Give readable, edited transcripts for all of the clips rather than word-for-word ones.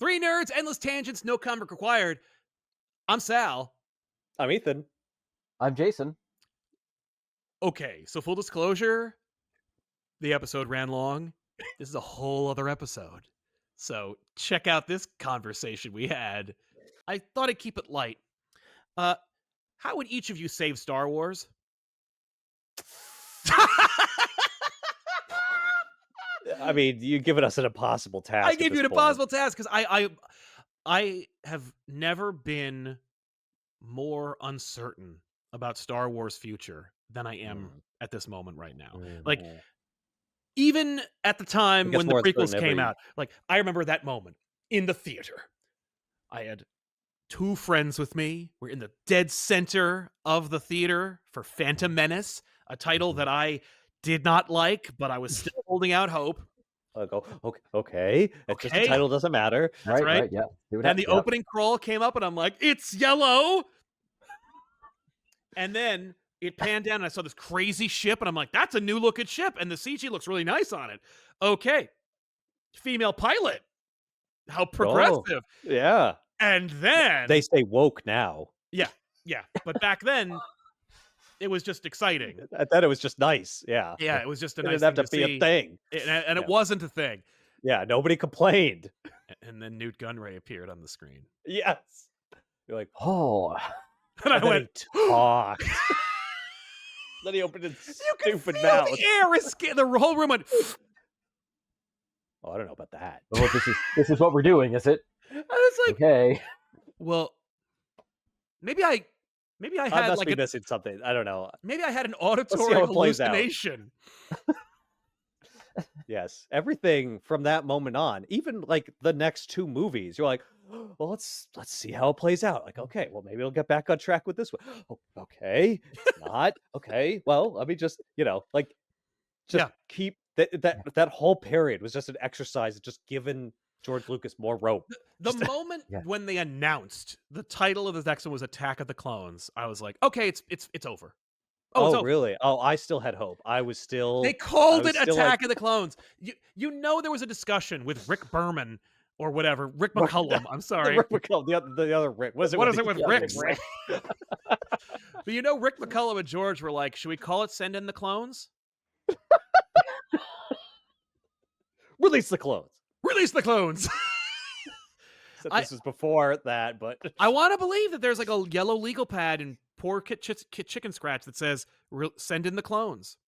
Three nerds, endless tangents, no comic required. I'm Sal. I'm Ethan. I'm Jason. Okay, so full disclosure, the episode ran long. This is a whole other episode. So check out this conversation we had. I thought I'd keep it light. Uh, how would each of you save Star Wars? I mean, you've given us an impossible task. I gave you an impossible task because I have never been more uncertain about Star Wars' future than I am at this moment right now. Like, even at the time when the prequels came out, like, I remember that moment in the theater. I had two friends with me. We're in the dead center of the theater for Phantom Menace, a title that I did not like, but I was still holding out hope. I'll go, okay. It's just the title doesn't matter. That's right. Yeah. And the opening crawl came up, and I'm like, it's yellow. And then it panned down, and I saw this crazy ship, and I'm like, that's a new looking ship, and the CG looks really nice on it. Okay. Female pilot. How progressive. Yeah. And then they stay woke now. Yeah. But back then, it was just exciting. I thought it was just nice. Yeah. Yeah, it was just a it nice didn't have thing to be a thing. And it wasn't a thing. Yeah, nobody complained. And then Newt Gunray appeared on the screen. Yes. You're like, oh. And I went, talked. Then he opened his stupid mouth. The air is the whole room went. Oh, I don't know about that. Well, this is what we're doing, is it? I was like, okay. Well, maybe I had must be missing something. I don't know. Maybe I had an auditory hallucination. Yes, everything from that moment on, even like the next two movies, you're like, well, let's see how it plays out. Like, okay, well, maybe we'll get back on track with this one. Oh, okay, it's not okay. Well, let me just, keep that whole period was just an exercise, just giving George Lucas more rope. The moment when they announced the title of the next one was Attack of the Clones, I was like, okay, it's over. Oh, really? Oh, I still had hope. They called it Attack of the Clones. You know, there was a discussion with Rick Berman or whatever, Rick McCullum. I'm sorry, Rick McCullum, the other Rick. What is it with Rick? But you know, Rick McCullum and George were like, should we call it Send in the Clones? Release the clones. Release the clones. This was before that, but I want to believe that there's like a yellow legal pad and poor chicken scratch that says send in the clones.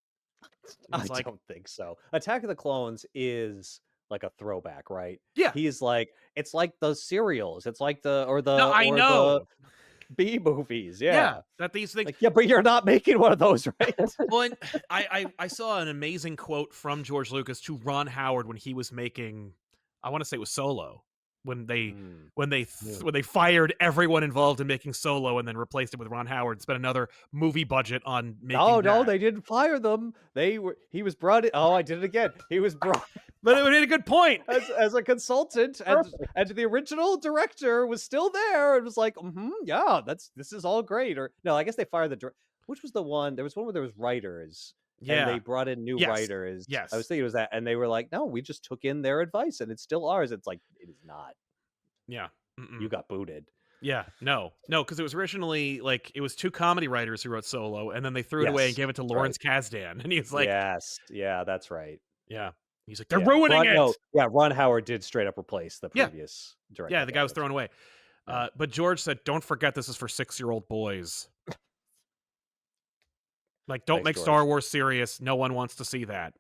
I don't think so. Attack of the Clones is like a throwback, right? Yeah. He's like, it's like the serials. It's like the B movies. Yeah. That these things. Like, yeah, but you're not making one of those, right? Well, I saw an amazing quote from George Lucas to Ron Howard when he was making, I want to say it was Solo. When they fired everyone involved in making Solo and then replaced it with Ron Howard, spent another movie budget on making No, they didn't fire them. He was brought in. Oh, I did it again. He was brought, but it made a good point as a consultant, and the original director was still there. It was like, this is all great. Or no, I guess they fired the. Which was the one? There was one where there was writers. Yeah, and they brought in new writers. Yes, I was thinking it was that, and they were like, "No, we just took in their advice, and it's still ours." It's like it is not. Yeah, you got booted. Yeah, no, because it was originally like it was two comedy writers who wrote Solo, and then they threw it away and gave it to Lawrence Kasdan, and he's like, "Yes, yeah, that's right." Yeah, he's like, "They're ruining it." No, Ron Howard did straight up replace the previous director. Yeah, the guy was thrown away. But George said, "Don't forget, this is for 6-year-old boys." Like, don't make Star Wars serious. No one wants to see that.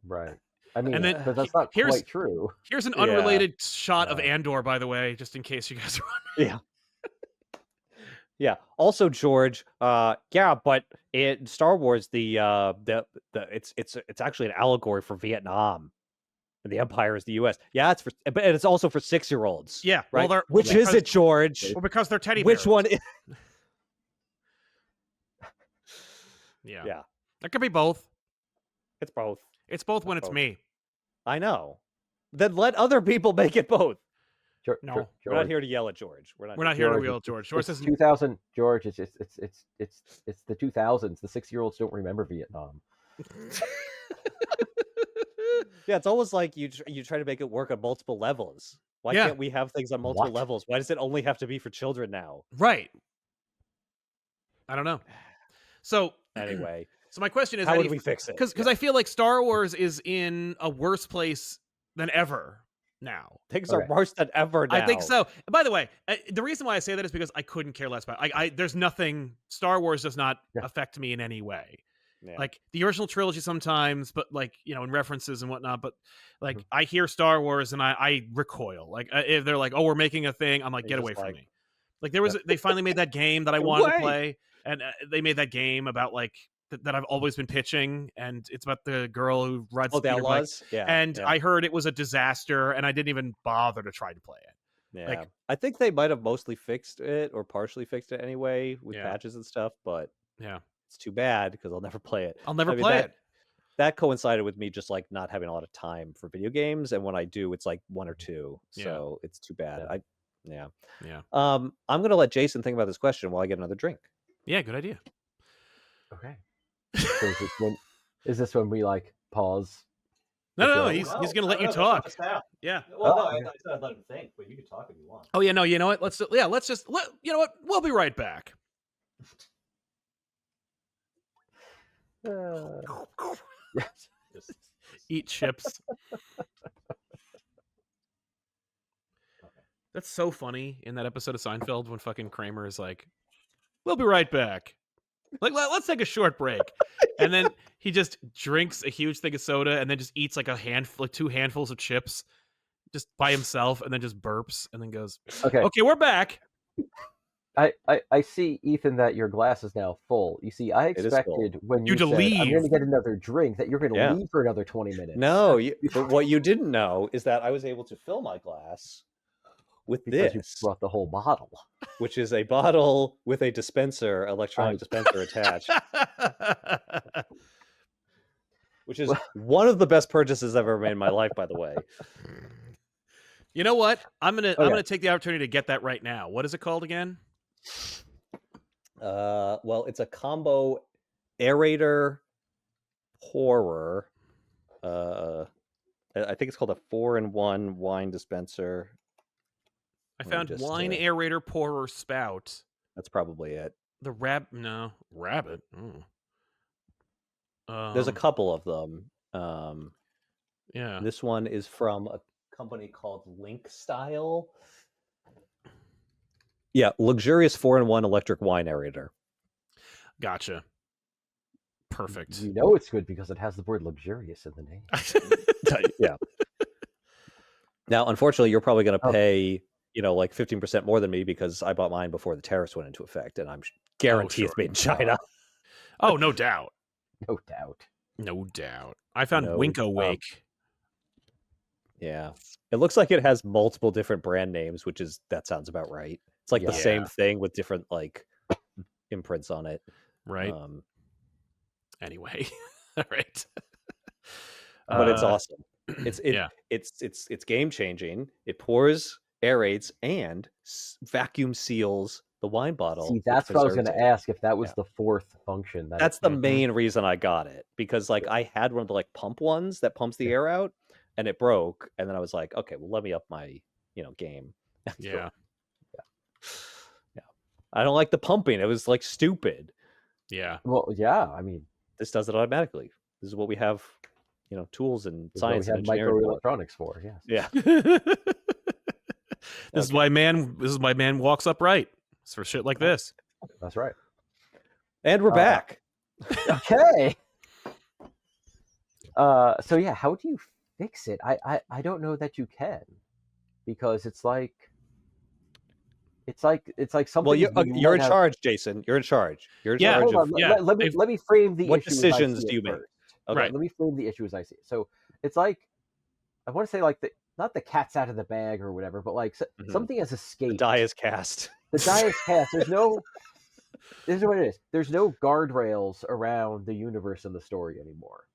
Right. I mean, but that's not quite true. Here's an unrelated shot of Andor, by the way, just in case you guys are wondering. Yeah. Also, George. But in Star Wars, it's actually an allegory for Vietnam, and the Empire is the U.S. Yeah, but it's also for 6-year-olds. Yeah, right. Well, which is it, George? Well, because they're teddy bears. Which one? Yeah. That could be both. It's both. It's both when it's me. I know. Then let other people make it both. No, we're not here to yell at George. We're not here to yell at George. George says 2000. George, it's the 2000s. The 6-year-olds don't remember Vietnam. Yeah, it's almost like you try to make it work on multiple levels. Why Yeah. can't we have things on multiple What? levels? Why does it only have to be for children now? Right. I don't know. So Anyway, so my question is, how how do would you, we fix it? because I feel like Star Wars is in a worse place than ever now. Things are Okay. worse than ever now. I think so. By the way, the reason why I say that is because I couldn't care less about. There's nothing. Star Wars does not Yeah. affect me in any way. Yeah. Like the original trilogy sometimes, but like, you know, in references and whatnot. But like, Mhm. I hear Star Wars and I recoil. Like if they're like, oh, we're making a thing, I'm like, You're get just away from like, me. Like there was, they finally made that game that I "Get wanted to away!" play, and they made that game about like that I've always been pitching, and it's about the girl who rides Oh, the speeder bike. Outlaws? Yeah. And yeah. I heard it was a disaster, and I didn't even bother to try to play it. Yeah. Like, I think they might have mostly fixed it or partially fixed it anyway with Yeah. patches and stuff, but yeah, it's too bad because I'll never play it. I'll never I mean, play that it. that coincided with me just like not having a lot of time for video games, and when I do, it's like one or two. Yeah. So it's too bad. Yeah. Yeah. I'm gonna let Jason think about this question while I get another drink. Yeah, good idea. Okay. So is this when we like pause? No, Okay. he's gonna let you talk. Yeah. Well, no, no, I I said I'd let him think, but you can talk if you want. Oh yeah, no, you know what? Let's just you know what? We'll be right back. Yes. Eat chips. That's so funny in that episode of Seinfeld when fucking Kramer is like, "We'll be right back." Like, let's take a short break, and then he just drinks a huge thing of soda and then just eats like two handfuls of chips, just by himself, and then just burps and then goes, Okay. "Okay, we're back." I see, Ethan, that your glass is now full. You see, I It is full. expected when You you to said, I'm going leave. to get another drink, that you're going to Yeah. leave for another 20 minutes. No, but what you didn't know is that I was able to fill my glass with Because you this, brought the whole bottle. which is a bottle with a dispenser, electronic dispenser attached, which is one of the best purchases I've ever made in my life, by the way. You know what? I'm Okay. gonna take the opportunity to get that right now. What is it called again? Well, it's a combo aerator pourer. I think it's called a 4-in-1 wine dispenser. I found wine aerator pourer spout. That's probably it. The rabbit. There's a couple of them. Yeah. This one is from a company called Link Style. Yeah, luxurious 4-in-1 electric wine aerator. Gotcha. Perfect. You know it's good because it has the word luxurious in the name. Yeah. Now, unfortunately, you're probably going to pay, like 15% more than me because I bought mine before the tariffs went into effect, and I'm guaranteed it's made in China. Oh, no doubt. No doubt. No doubt. I found Winko Wake. Yeah. It looks like it has multiple different brand names, that sounds about right. It's like the same thing with different like imprints on it. Right. Anyway. All right. But it's awesome. It's game changing. It pours, aerates, and vacuum seals the wine bottle. See, that's what I was going to ask, if that was the fourth function. That's the main reason I got it, because like I had one of the like pump ones that pumps the air out, and it broke, and then I was like, okay, well, let me up my game. Yeah. I don't like the pumping. It was like stupid. Yeah. Well, yeah. I mean, this does it automatically. This is what we have, tools and science and engineering microelectronics for. Yes. Yeah. This is why man walks upright. It's for shit like this. That's right. And we're back. Okay. So yeah, how do you fix it? I don't know that you can, because it's like something. Well, you're in charge, Jason. You're in charge. You're in charge. Let me frame the issue. What decisions do you make? Okay, right. Let me frame the issue as I see it. So it's like, I want to say like not the cat's out of the bag or whatever, but like something has escaped. The die is cast. The die is cast. This is what it is. There's no guardrails around the universe and the story anymore.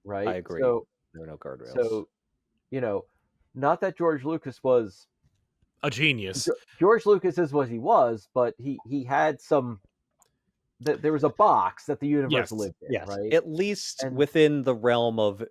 Right? I agree. So, there are no guardrails. So, not that George Lucas was a genius. George Lucas is what he was, but he had some. There was a box that the universe lived in, right? At least within the realm of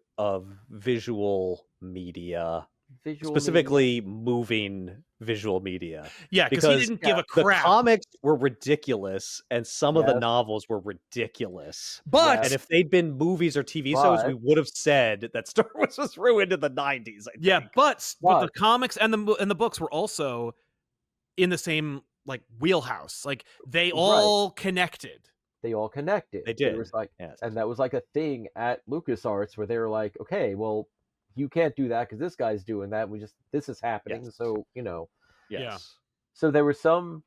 visual media, visual specifically moving visual media. Yeah, because he Because didn't give a the crap. comics were ridiculous, and some of the Yes. novels were ridiculous. But And if they'd been movies or TV shows, we But- would have said that Star Wars was ruined in the 90s, I think. yeah, but the But- comics and the books were also in the same like wheelhouse. Like they all connected. they all connected. They did. There was like, Yes. and that was like a thing at LucasArts where they were like, okay, well, you can't do that because this guy's doing that. This is happening. Yes. So, you know, Yes. so there was some.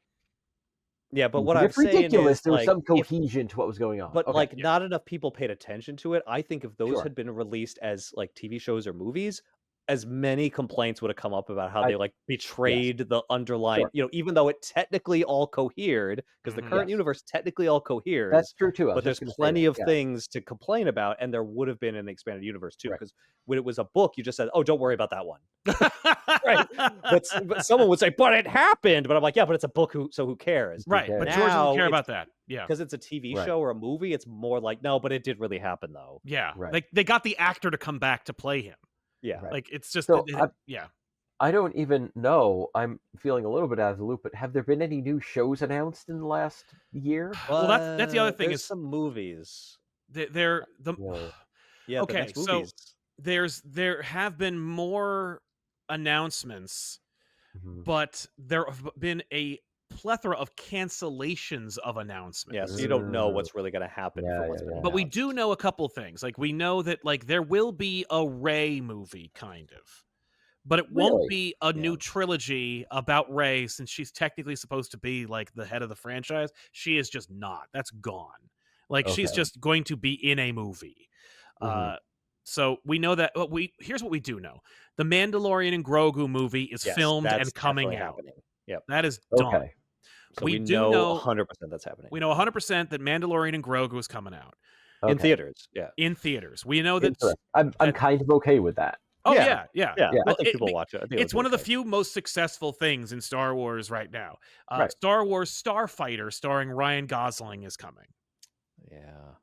Yeah, but what I'm It's saying ridiculous. is, There was like, some if- cohesion to what was going on. but Okay. like not enough people paid attention to it. I think if those Sure. had been released as like TV shows or movies, as many complaints would have come up about how I- they like betrayed the underlying, Sure. you know, even though it technically all cohered, because the Mhm. current Yes. universe technically all coheres. That's true too. I But was there's just gonna say plenty that, of yeah. things to complain about, and there would have been in the expanded universe too. Right. Because when it was a book, you just said, "Oh, don't worry about that one." Right. But someone would say, "But it happened." But I'm like, "Yeah, but it's a book, so who cares?" Right, but cares? George Now doesn't care it's- about that. Yeah, Because it's a TV Right. show or a movie, it's more like, no, but it did really happen though. yeah. Right. Like they got the actor to come back to play him. Yeah. Right. Like it's just So, yeah. I don't even know. I'm feeling a little bit out of the loop, but have there been any new shows announced in the last year? Well, that's the other thing there's is- some movies. They're the No. Yeah, Okay, the next so- movies. there have been more announcements, Mhm. but there have been a plethora of cancellations of announcements. Yeah, so you don't know what's really going to happen Yeah, for what's yeah, been yeah. But we announced. do know a couple things. Like we know that like there will be a Rey movie, kind of, but it won't Really? be a new Yeah. trilogy about Rey, since she's technically supposed to be like the head of the franchise. She is just not. That's gone. Like she's Okay. just going to be in a movie. Mhm. So we know that. Here's what we do know: the Mandalorian and Grogu movie is Yes, filmed that's and coming definitely out. happening. Yep. That is done. Okay. So we we do know know- 100% that's happening. We know 100% that Mandalorian and Grogu is coming out In Okay. theaters. Yeah. in theaters. We know that. Interesting. I'm that- kind of okay with that. Oh Yeah. yeah. Yeah. Yeah. I think Well, people watch it. I think It's one of the okay. few most successful things in Star Wars right now. Right. Star Wars Starfighter, starring Ryan Gosling, is coming. Yeah.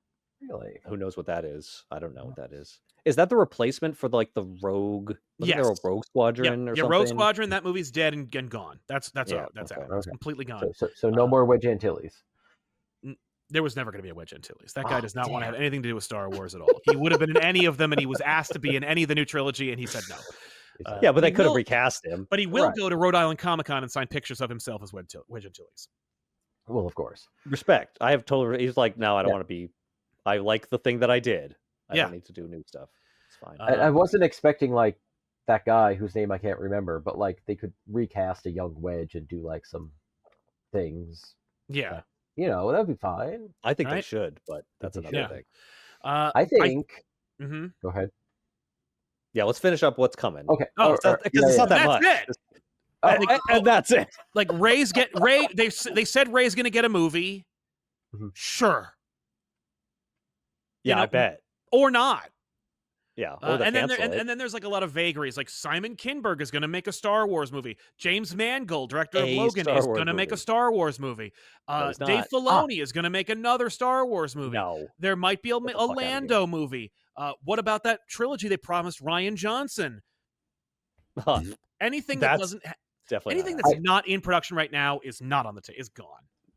Really. Who knows what that is? I don't know what that is. Is that the replacement for like the Rogue? Wasn't there a Yes. Rogue Squadron or Yeah, something? Rogue Squadron. That movie's dead and gone. That's Yeah, out. That's okay. out. It's Okay. completely gone. So no more Wedge Antilles. There was never going to be a Wedge Antilles. That guy Oh, does not want to damn. have anything to do with Star Wars at all. He would have been in any of them, and he was asked to be in any of the new trilogy, and he said no. Yeah, but they He could have will- recast him. But he will Right. go to Rhode Island Comic Con and sign pictures of himself as Wedge Antilles. Well, of course. Respect. I have total. He's like, no, I don't Yeah. want to be. I like the thing that I did. I Yeah. don't need to do new stuff. It's fine. I wasn't expecting like that guy whose name I can't remember, but like they could recast a young Wedge and do like some things. Yeah. You know, that'd be fine. I think they right? should, but that's They another should. thing. I think. Mhm. Go ahead. Yeah, let's finish up what's coming. Okay. Oh, Because it's not that That's much. it. And that's it. Like Ray. They said Ray's going to get a movie. Mhm. Sure. Yeah, You know, I bet. Or not. Yeah. Or they and then cancel it. and then there's like a lot of vagaries. Like Simon Kinberg is going to make a Star Wars movie. James Mangold, director of A Logan, Star is Wars going to make a movie. Star Wars movie. No, he's Dave not. Filoni is going to make another Star Wars movie. No. There might be a the fuck outta here. Lando movie. What about that trilogy they promised Ryan Johnson? Anything that That's doesn't Definitely. anything not that's not in production right now is not on the table. Is gone.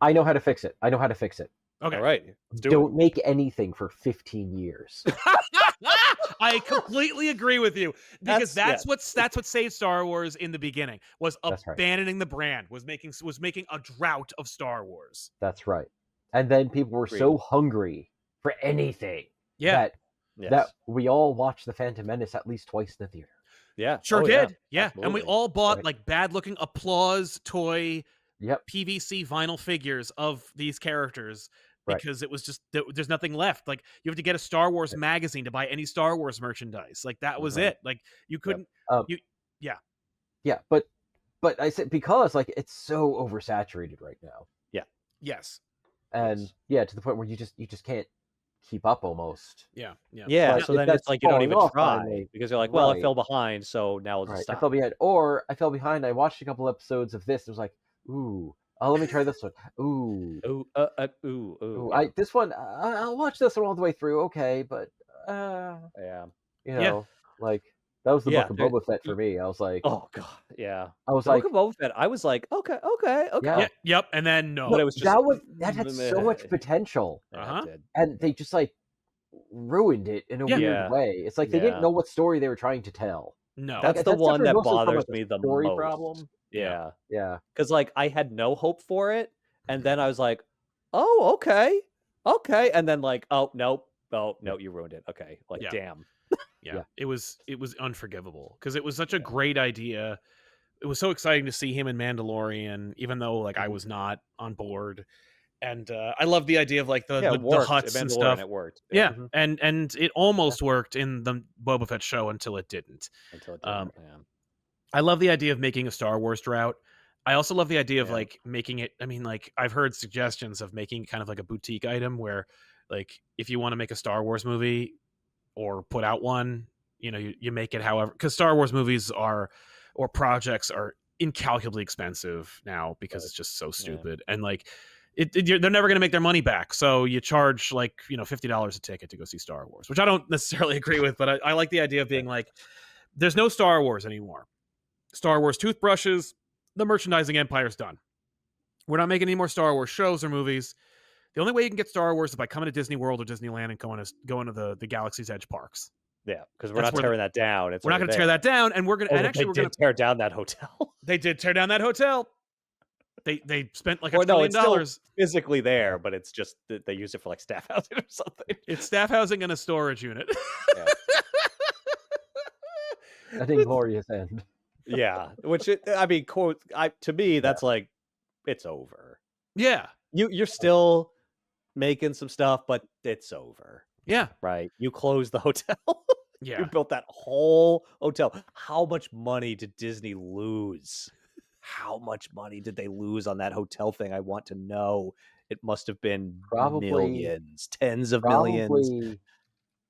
I know how to fix it. I know how to fix it. Okay. All right. Let's do Don't make anything for 15 years. I completely agree with you because That's- that's what saved Star Wars in the beginning was That's right. abandoning the brand, was making a drought of Star Wars. That's right. And then people were so hungry for anything Yeah, Yes. that we all watched The Phantom Menace at least twice in the theater. Yeah. sure Oh, did. Yeah, and we absolutely. all bought Right. like bad-looking applause toy Yep. PVC vinyl figures of these characters Right. because it was just there's nothing left. Like you have to get a Star Wars magazine to buy any Star Wars merchandise. Like that was Right. it. Like you couldn't. Yeah, but I said because like it's so oversaturated right now. Yes. And Yes. yeah, to the point where you just can't keep up almost. Yeah. Yeah. Yeah. But so if then that's it's like you don't falling even off try finally, because you're like, well, I right. fell behind, so now let's Right. just I stop. fell behind. Or I fell behind. I watched a couple episodes of this. It was like, ooh, oh, let me try this one. Ooh, Ooh, ooh. ooh. Yeah. This one, I'll watch this one all the way through. Okay, but Yeah. you Yeah. know, like That was the Yeah, book of Boba Fett for me. I was like, oh god, yeah. I was The Book like, of Boba Fett, I was like, okay, yeah, Yeah, yep, and then but no, it no. was just that had so much potential, yeah, it Uh-huh. did. and they just like ruined it in a Yeah. weird Yeah, way. It's like they didn't yeah. know what story they were trying to tell. No. Like That's the that one suffered that mostly from like bothers a me the story most. problem. Yeah. Yeah, Yeah, because like I had no hope for it, and then I was like, oh, okay, okay, and then like, oh nope, oh no, you ruined it. Okay, like Yeah. damn. Yeah. yeah. It was unforgivable because it was such a great idea. It was so exciting to see him in Mandalorian, even though like I Mhm. was not on board. And I love the idea of like Yeah, it the worked. In huts and Mandalorian, stuff. it worked. Yeah, Yeah, Mhm. and it almost worked in the Boba Fett show until it didn't. until it Um, didn't. Yeah, I love the idea of making a Star Wars drought. I also love the idea of yeah. like making it. I mean, like I've heard suggestions of making kind of like a boutique item where, like, if you want to make a Star Wars movie or put out one, you make it however, because Star Wars movies are or projects are incalculably expensive now because Right. it's just so Yeah. stupid and like they're never going to make their money back. So you charge like $50 a ticket to go see Star Wars, which I don't necessarily agree with, but I like the idea of being like, there's no Star Wars anymore. Star Wars toothbrushes, the merchandising empire's done. We're not making any more Star Wars shows or movies. The only way you can get Star Wars is by coming to Disney World or Disneyland and going to the Galaxy's Edge parks. Yeah, because we're That's not where tearing that down. It's we're not already going to tear there. that down, and we're going to. And Although actually, they we're going did to. tear down that hotel. They did tear down that hotel. They spent like Or $1 no, trillion. it's still physically there, but it's just that they use it for like staff housing or something. It's staff housing and a storage unit. Yeah, An inglorious end. yeah. Which I mean, quote, to me, that's like it's over. Yeah, You're still making some stuff, but it's over. yeah, Right? You closed the hotel. You yeah. built that whole hotel. How much money did Disney lose? How much money did they lose on that hotel thing? I want to know. It must have been Probably- millions, tens of millions. Probably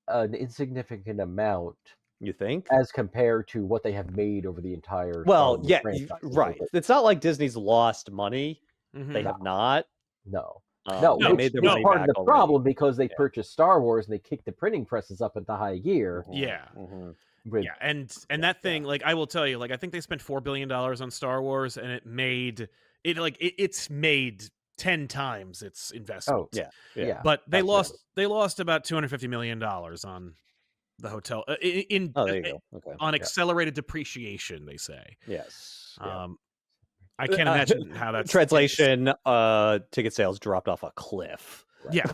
an insignificant amount You think? as compared to what they have made over the entire Well, Star Wars yeah, franchise. right. It's not like Disney's lost money. Mhm. They have not. No. No, No, they made their Which money is part back of the already. problem because they Yeah. purchased Star Wars and they kicked the printing presses up into high gear. Yeah. Mhm. With, Yeah, and that thing, like I will tell you, like I think they spent $4 billion on Star Wars, and it's made 10 times its investment. Oh, Yeah. yeah. But they absolutely. lost about $250 million on the hotel Oh, there you go. Okay. on accelerated depreciation, they say. Yes. Yeah. I can't imagine how that's Translation, ticket sales dropped off a cliff. Yeah.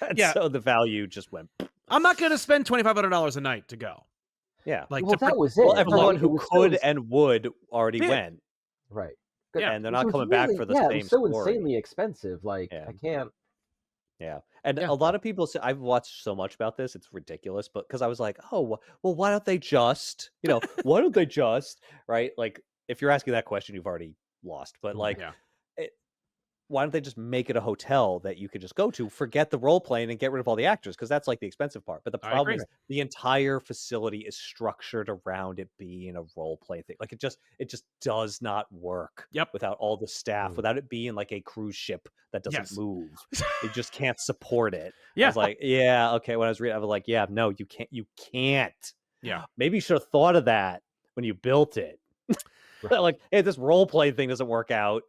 And Yeah. so the value just went. I'm not going to spend $2,500 a night to go. Yeah. Like Well, to that was it. Well, Like, everyone it who was could so- and would already Yeah. went. Right. Yeah. And they're It not was coming back really- for the yeah, same it was so story. insanely expensive. Like, Yeah. I can't. Yeah. And Yeah. a lot of people say, I've watched so much about this, it's ridiculous, but because I was like, oh, well, why don't they just, why don't they just, right? Like, if you're asking that question, you've already lost. But like, Yeah. why don't they just make it a hotel that you could just go to, forget the role playing and get rid of all the actors? Because that's like the expensive part. But the I problem agree. is the entire facility is structured around it being a role play thing. Like it just does not work. Yep. Without all the staff, without it being like a cruise ship that doesn't Yes. move. They just can't support it. I Yeah. was like, yeah, okay. When I was reading, I was like, yeah, no, you can't. Yeah. Maybe you should have thought of that when you built it. Like, hey, this role play thing doesn't work out.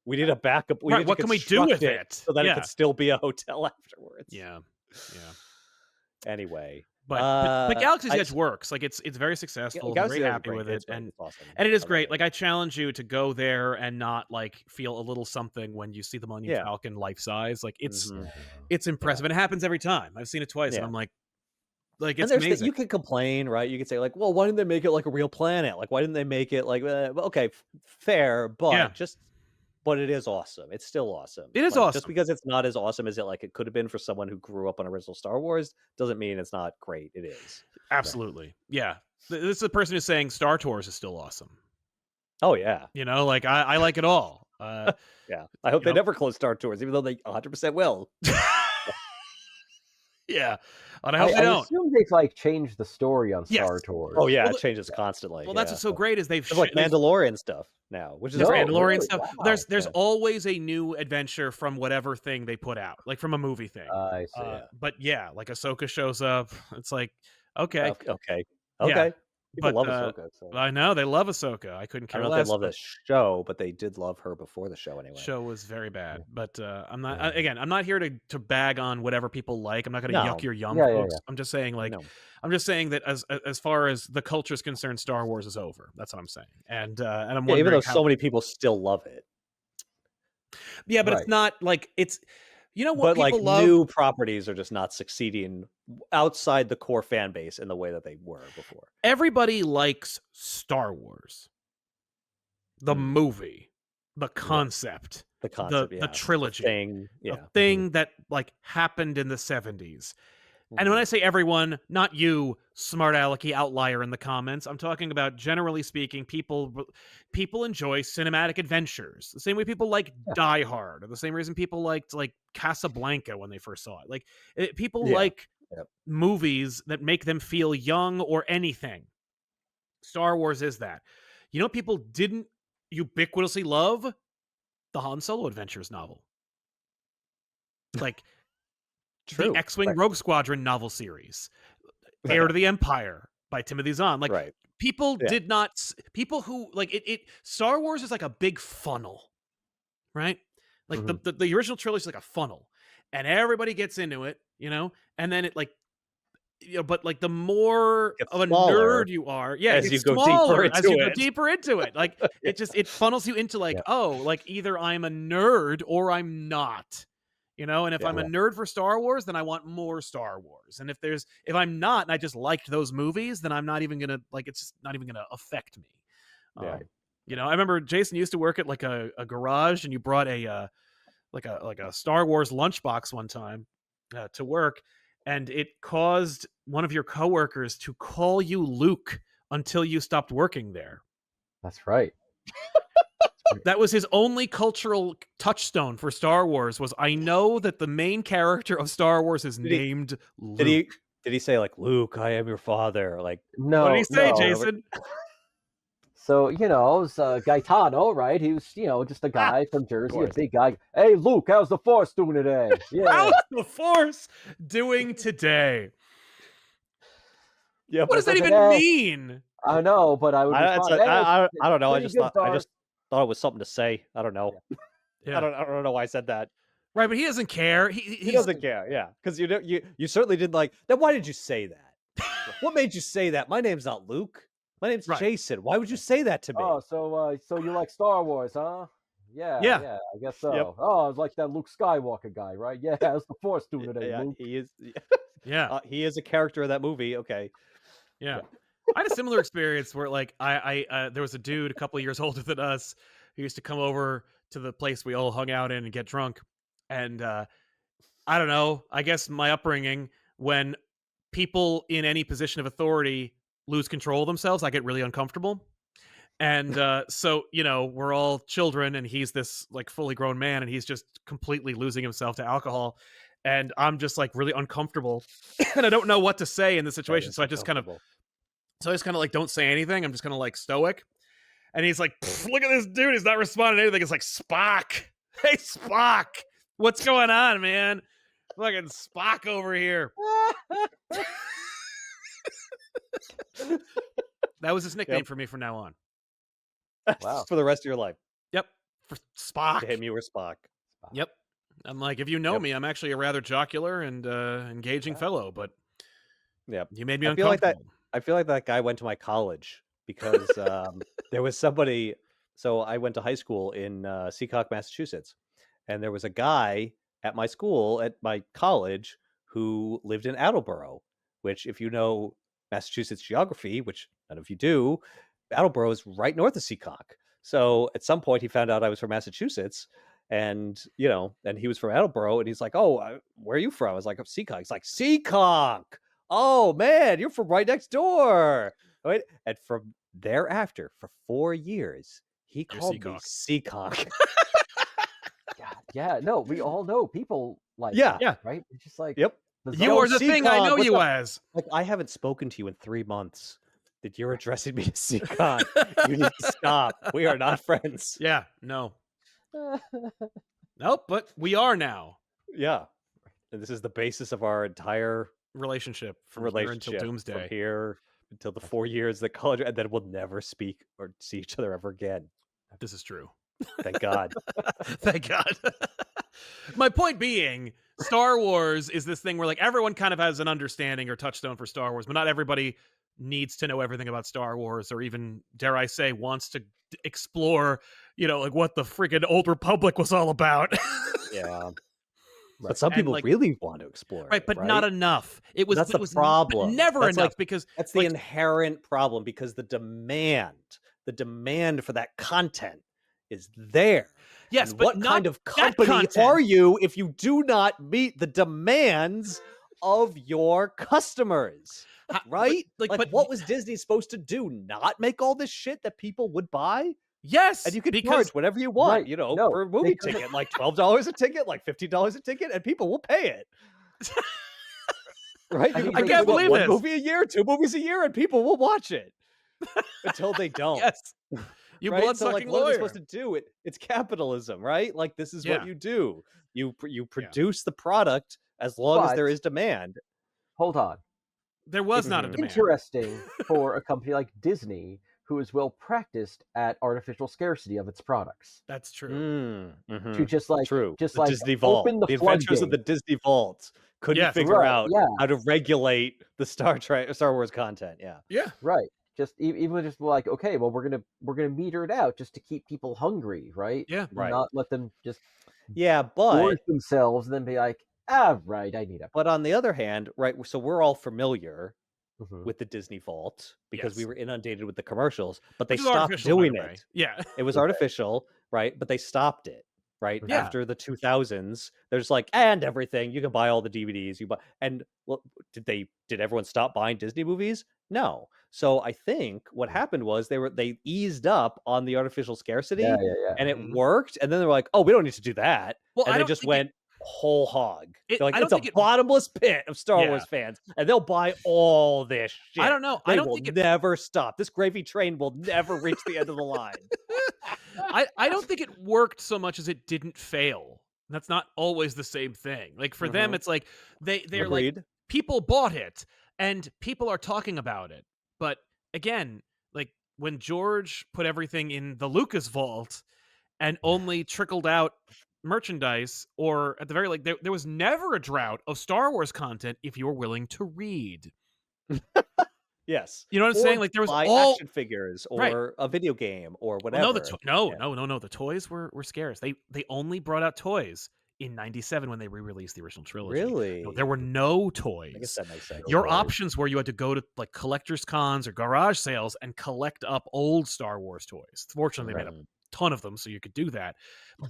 We need a backup. We Right, need to what can we do construct with it? so that it Yeah. could still be a hotel afterwards? Yeah. Anyway, But Galaxy's I- Edge works. Like it's very successful. I'm Galaxy's very Edge is happy great. with It's it, great. and It's awesome. it is I love great. it. Like I challenge you to go there and not like feel a little something when you see the Millennium Yeah. Falcon life size. Like it's Mhm. impressive, and it happens every time. I've seen it twice, and Yeah. I'm like And it's there's amazing. you can complain, right? You could say like, well, why didn't they make it like a real planet? Like, why didn't they make it like, well, okay, fair, but Yeah. but it is awesome. It's still awesome. It is Like, awesome. Just because it's not as awesome as it could have been for someone who grew up on original Star Wars doesn't mean it's not great. It is. Absolutely, yeah. This is the person who's saying Star Tours is still awesome. Oh yeah, Like I like it all. yeah. I hope they never close Star Tours, even though they 100% will. Yeah, and I hope they I don't. assume they've changed the story on Yes. Star Tours. Oh yeah, Well, it changes constantly. Well, that's what's so great is they've There's like they've- Mandalorian stuff now, which is There's great. Mandalorian really? stuff. Wow. There's Yeah. always a new adventure from whatever thing they put out, like from a movie thing. I see. But yeah, like Ahsoka shows up. It's like okay, Okay. Yeah. People but love Ahsoka, so I know they love Ahsoka. I couldn't I don't care know if they less. love But the show, but they did love her before the show anyway. show was very bad, Yeah. but I'm not. Yeah. Again, I'm not here to bag on whatever people like. I'm not going to yuck No, your yum, Yeah, yeah, folks. yeah. I'm just saying, like, no. I'm just saying that as far as the culture is concerned, Star Wars is over. That's what I'm saying, and I'm Yeah, even wondering though how. so many people still love it. Yeah, but it's Right. not like it's. You know what But like people love? new properties are just not succeeding outside the core fan base in the way that they were before. Everybody likes Star Wars, the Mm. movie, the Yeah. concept, The the concept, yeah. trilogy, The thing, the yeah. thing that like happened in the 70s. And when Mhm. I say everyone, not you, smart alecky outlier in the comments, I'm talking about generally speaking, people enjoy cinematic adventures. The same way people like Yeah. Die Hard, or the same reason people liked like Casablanca when they first saw it. Like people Yeah. like Yep. movies that make them feel young or anything. Star Wars is that. You know what people didn't ubiquitously love? The Han Solo Adventures novel. Like the True. X-Wing Right. Rogue Squadron novel series. Heir to the Empire by Timothy Zahn. Like Right. people Yeah. did not people who like it Star Wars is like a big funnel, right? Like Mhm. the original trilogy is like a funnel. And everybody gets into it, and then it like but like the more Gets of a smaller nerd you are, yeah, it as you gets go deeper smaller as into you go it. deeper into it. Like it funnels you into like, Yeah. oh, like either I'm a nerd or I'm not. And if Yeah. I'm a nerd for Star Wars, then I want more Star Wars. And if I'm not and I just liked those movies, then I'm not even gonna like it's just not even gonna affect me. Yeah. I remember Jason used to work at like a garage, and you brought like a Star Wars lunchbox one time to work, and it caused one of your coworkers to call you Luke until you stopped working there. That's right. That was his only cultural touchstone for Star Wars. Was I know that the main character of Star Wars is Did he named did Luke. he did he say like, "Luke, I am your father"? Like, What did he No, say, no. Jason? So, it was Gaetano, right? He was, just a guy from of Jersey, a course. big guy. Hey, Luke, how's the Force doing today? Yeah. How's the Force doing today? Yeah, What does but that It's like, even mean? I know, but I would respond, hey, I don't know. pretty good, I Darth. just thought it was something to say. I don't know. Yeah. Yeah. I don't know why I said that. Right, but he doesn't care. He He's doesn't care. Yeah, because you certainly didn't like. Then why did you say that? What made you say that? My name's not Luke. My name's right. Jason. Why would you say that to me? Oh, so you like Star Wars, huh? Yeah. Yeah, I guess so. Yep. Oh, it's like that Luke Skywalker guy, right? Yeah, how's the Force doing today, Yeah, Luke? he is. Yeah. He is a character of that movie. Okay. Yeah. I had a similar experience where like I there was a dude a couple of years older than us who used to come over to the place we all hung out in and get drunk. And I don't know, I guess my upbringing, when people in any position of authority lose control of themselves, I get really uncomfortable. And so, we're all children, and he's this like fully grown man, and he's just completely losing himself to alcohol. And I'm just like really uncomfortable and I don't know what to say in the That situation. is So I just kind of uncomfortable. like don't say anything. I'm just kind of like stoic. And he's like, look at this dude. He's not responding to anything. It's like, Spock. Hey, Spock. What's going on, man? Fucking Spock over here. That was his nickname Yep. for me from now on. Wow. For the rest of your life. Yep. For Spock. To him, you were Spock. Yep. I'm like, if you know Yep. me, I'm actually a rather jocular and engaging fellow, but Yeah. you made me I feel like uncomfortable. that guy went to my college because there was somebody. So I went to high school in Seacock, Massachusetts, and there was a guy at my school, at my college, who lived in Attleboro, which, if you know Massachusetts geography, which none of you do, Attleboro is right north of Seacock. So at some point, he found out I was from Massachusetts, and and he was from Attleboro, and he's like, "Oh, where are you from?" I was like, "I'm Seacock." He's like, "Seacock. Oh man, you're from right next door." Right? And from thereafter, for 4 years, he You're called me Seacock. Seacock. God, yeah, no, we all know people like Yeah. that, Yeah. right? It's just like Yep. bizarre. You Yo, are the thing I Seacock, know what's you up? as. Like, I haven't spoken to you in 3 months. That you're addressing me as Seacock. You need to stop. We are not friends. Yeah, no. Nope, but we are now. Yeah. And this is the basis of our entire Relationship from here until relationship doomsday. from here until the 4 years that college, and then we'll never speak or see each other ever again. This is true. Thank God. Thank God. My point being, Star Wars is this thing where like everyone kind of has an understanding or touchstone for Star Wars, but not everybody needs to know everything about Star Wars, or even, dare I say, wants to explore, like what the freaking Old Republic was all about. Yeah. Right. But some And people like, really want to explore right, it, but not right? enough. That's the It was but problem. never That's enough like because that's the like inherent problem, because the demand for that content is there. yes, And but what not kind of that company content. are you if you do not meet the demands of your customers? Right? But What was Disney supposed to do? Not make all this shit that people would buy? And yes, you could because charge whatever you want, Right. No, per they movie couldn't. ticket, like $12 a ticket, like $50 a ticket, and people will pay it. Right? I You mean, can I they release can't couldn't. believe one this. movie a year, 2 movies a year, and people will watch it until they don't. Yes. You Right? So like, blood-sucking what are they lawyer. supposed to do? It's capitalism, right? Like, this is what Yeah. you do. You Yeah. produce the product as long as But there is demand. hold on. There was It's not a demand. interesting for a company like Disney, who is well practiced at artificial scarcity of its products, That's true. to just True. just The Disney Vault. open the The adventures of the floodgate. Disney Vault couldn't Yes. figure Right. out Yeah. how to regulate the Star Wars content. Yeah. Yeah. Right. Just even just like, okay, well, we're gonna meter it out just to keep people hungry, right? Yeah. Right. Not let them just Yeah, but gorge themselves and then be like, ah, right, I need it. on the other hand, right, so we're all familiar Mhm. with the Disney Vault because we Yes. were inundated with the commercials, but they Which is stopped artificial, by the doing way. it. Yeah. It was Okay. artificial, right? But they stopped it, right? Mhm. Yeah. After the 2000s, there's like, and everything, you can buy all the DVDs, and well, did everyone stop buying Disney movies? No. So I think what happened was they eased up on the artificial scarcity, Yeah, yeah, and yeah. it Mhm. worked, and then they're like, oh, we don't need to do that. Well, And I they don't just think it went whole hog. They're like, I don't it's a think it bottomless pit of Star Yeah. Wars fans, and they'll buy all this shit. I don't know. I They don't will think it never stop. This gravy train will never reach the end of the line. I don't think it worked so much as it didn't fail. That's not always the same thing. Like for them, Mhm. it's like they're like Agreed. people bought it and people are talking about it. But again, like when George put everything in the Lucas vault and only trickled out merchandise, or at the very like there was never a drought of Star Wars content if you were willing to read. Yes. You know what I'm Or saying? Like there was buy all action figures right. or a video game or Well, no, whatever. Yeah. no. The toys were scarce. They only brought out toys in '97 when they re-released the original trilogy. No, there Really? were no I guess toys. that makes sense. Your Okay. options were you had to go to like collectors cons or garage sales and collect up old Star Wars toys. Fortunately, they made a Right. ton of them, so you could do that.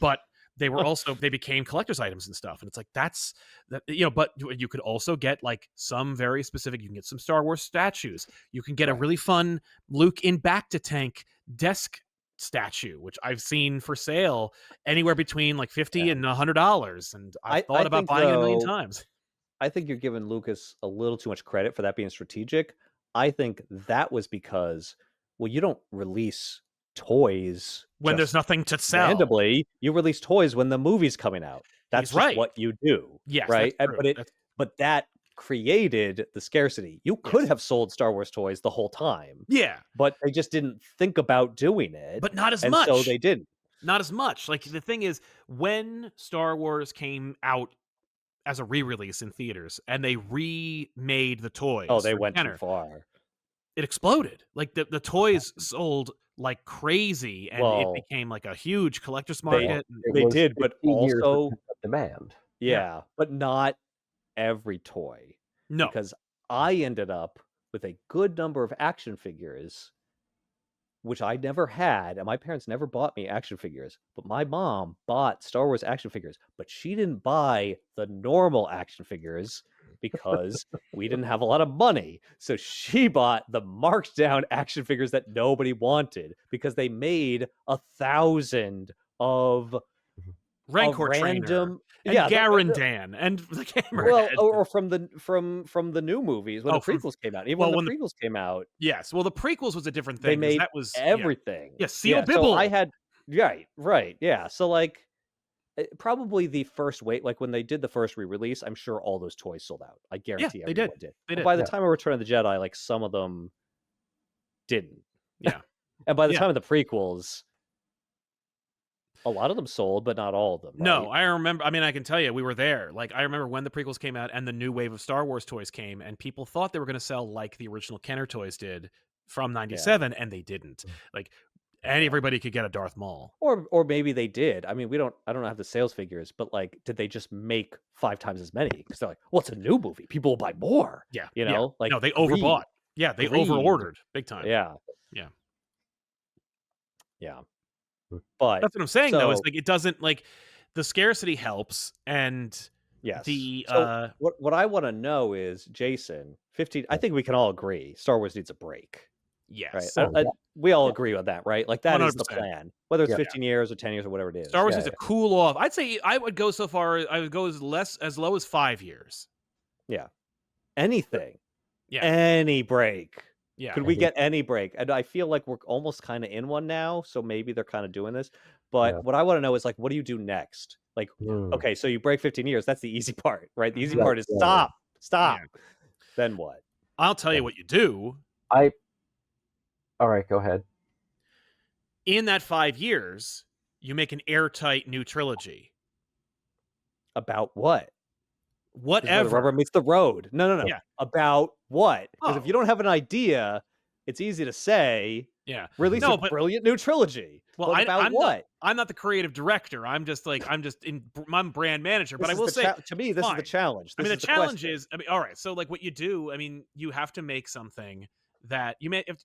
But they were also they became collector's items and stuff. And it's like that's that but you could also get like some very specific. You can get some Star Wars statues. You can get a Right. really fun Luke in Back to Tank desk statue, which I've seen for sale anywhere between like $50 and $100, and I've I thought about think buying it a million though, times. I think you're giving Lucas a little too much credit for that being strategic. I think that was because, well, you don't release toys When there's just nothing to sell. randomly. You release toys when the movie's coming out. That's He's just right. what you do. Yes, Right. that's true. But that created the scarcity. You could Yes. have sold Star Wars toys the whole time, Yeah, but they just didn't think about doing it. but not as And much. so they didn't. Not as much. Like the thing is, when Star Wars came out as a re-release in theaters and they remade the toys, Oh, they for went too Kenner, far. it exploded. Like the toys sold like crazy, and it Well, became like a huge collector's they market. It they was did, but 15 years of also, pent-up demand. yeah, but not every toy. No, Because I ended up with a good number of action figures, which I never had, and my parents never bought me action figures. But my mom bought Star Wars action figures, but she didn't buy the normal action figures because we didn't have a lot of money. So she bought the marked down action figures that nobody wanted because they made 1,000 of Rancor Trainer random, and yeah, Garandan and the well, Hammerhead. or from the new movies when Oh, the from prequels came out. Even well, when when the prequels came out, yes, well, the prequels was a different they thing because made that was everything. yeah, Seal Yeah, so I Bibble. had right, yeah. So like, probably the first wait, like when they did the first re-release, I'm sure all those toys sold out. I Yeah, guarantee they did. everyone did. They But did. by the Yeah. time of Return of the Jedi, like some of them didn't. Yeah. And by the Yeah. time of the prequels, a lot of them sold, but not all of them, right? No, I remember. I mean, I can tell you, we were there. Like, I remember when the prequels came out and the new wave of Star Wars toys came, and people thought they were going to sell like the original Kenner toys did from '97, and they didn't. Like, and everybody could get a Darth Maul. Or maybe they did. I mean, I don't have the sales figures, but like, did they just make 5 times as many? Because they're like, well, it's a new movie. People will buy more. Yeah. You Yeah. know, like No, they greed. overbought. Yeah, they Greed. overordered big time. Yeah. Yeah. Yeah. But that's what I'm saying, though, is so like, it doesn't, like, the scarcity helps, and yes. the So what I want to know is, Jason, 15. I think we can all agree Star Wars needs a break, right? yes, We all agree on that, right? Like that is the 100%. plan, whether it's Yeah. 15 years or 10 years or whatever it is. Star Wars Yeah, needs to cool off. I'd say I would go so far. I would go as low as 5 years. Yeah. Anything. Yeah. Any break. Yeah. Could we get any break? And I feel like we're almost kind of in one now, so maybe they're kind of doing this. But Yeah. what I want to know is, like, what do you do next? Like, okay, so you break 15 years. That's the easy part, right? The easy Mhm. part is Yeah. stop. Yeah. Then what? I'll tell you what you do. All right, go ahead. In that 5 years, you make an airtight new trilogy. About what? This is where the Whatever. rubber meets the road. No. Yeah. About what? Because if Oh. you don't have an idea, it's easy to say, Yeah. release No, a but brilliant new trilogy. well, But about what? I'm not the creative director. I'm just I'm brand manager. But I will say, to me, this is the challenge. I mean, the This is challenge question. is, I mean, all right. So, like, what you do, I mean, you have to make something that you may. If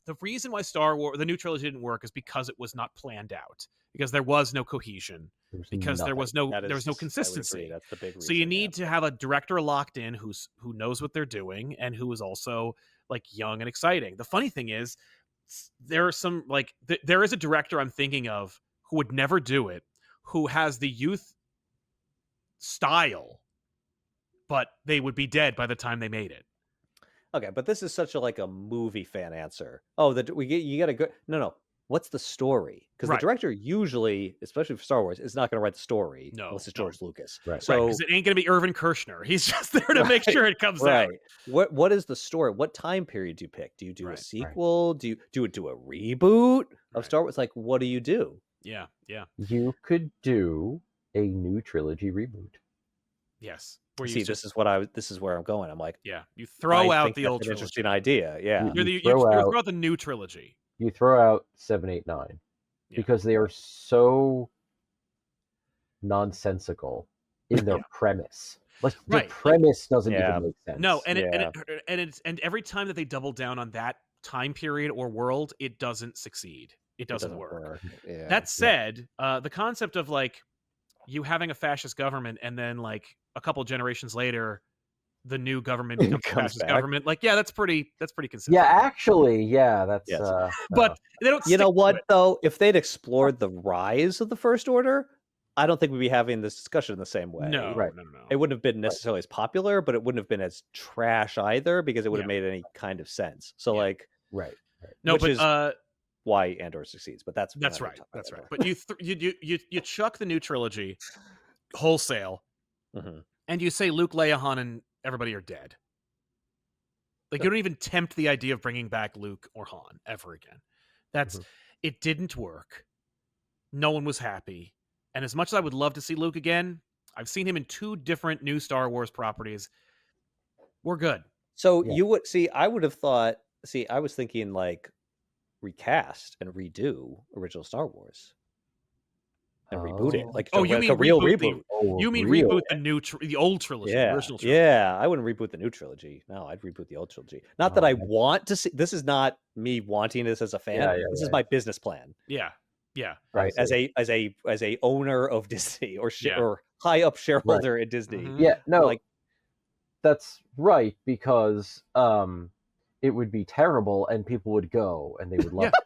the reason why Star Wars, the new trilogy, didn't work is because it was not planned out, because there was no cohesion, because there was no consistency. That's the big reason. So you need to have a director locked in who knows what they're doing and who is also like young and exciting. The funny thing is, there are some like there is a director I'm thinking of who would never do it, who has the youth style, but they would be dead by the time they made it. Okay, but this is such a movie fan answer. Oh, you got a good no. What's the story? Because the director usually, especially for Star Wars, is not going to write the story unless it's George Lucas. Right. So because it ain't going to be Irvin Kershner. He's just there to make sure it comes out. What is the story? What time period do you pick? Do you do a sequel? Do you do a reboot of Star Wars? Like, what do you do? Yeah. You could do a new trilogy reboot. Yes. See, this is where I'm going. I'm like, yeah, you throw out the old trilogy. trilogy. Interesting idea. Yeah, You throw out the new trilogy. You throw out 7, 8, 9 because they are so nonsensical in their premise. Like the premise doesn't even make sense. No, and every time that they double down on that time period or world, it doesn't succeed. It doesn't work. Yeah. That said, the concept of like you having a fascist government and then like a couple generations later, the new government becomes a fascist government. Like, yeah, that's pretty consistent. Yeah, actually, yeah, that's. But they don't. You know what though? If they'd explored the rise of the First Order, I don't think we'd be having this discussion in the same way. No. It wouldn't have been necessarily as popular, but it wouldn't have been as trash either because it would have made any kind of sense. So like, no, which but is why Andor succeeds. But that's right. That's right. But you chuck the new trilogy wholesale, and you say Luke, Leia, Han, and everybody are dead. Like you don't even tempt the idea of bringing back Luke or Han ever again. That's it didn't work. No one was happy. And as much as I would love to see Luke again, I've seen him in 2 different new Star Wars properties. We're good. So you would see, I would have thought, I was thinking like recast and redo original Star Wars. And reboot it, like you mean a real reboot? reboot. You mean reboot the old trilogy, the original trilogy? Yeah, I wouldn't reboot the new trilogy. No, I'd reboot the old trilogy. Not that I want to see. This is not me wanting this as a fan. This is my business plan. Yeah. Right. As a owner of Disney or high up shareholder at Disney. Yeah. No. That's right, because it would be terrible and people would go and they would love it.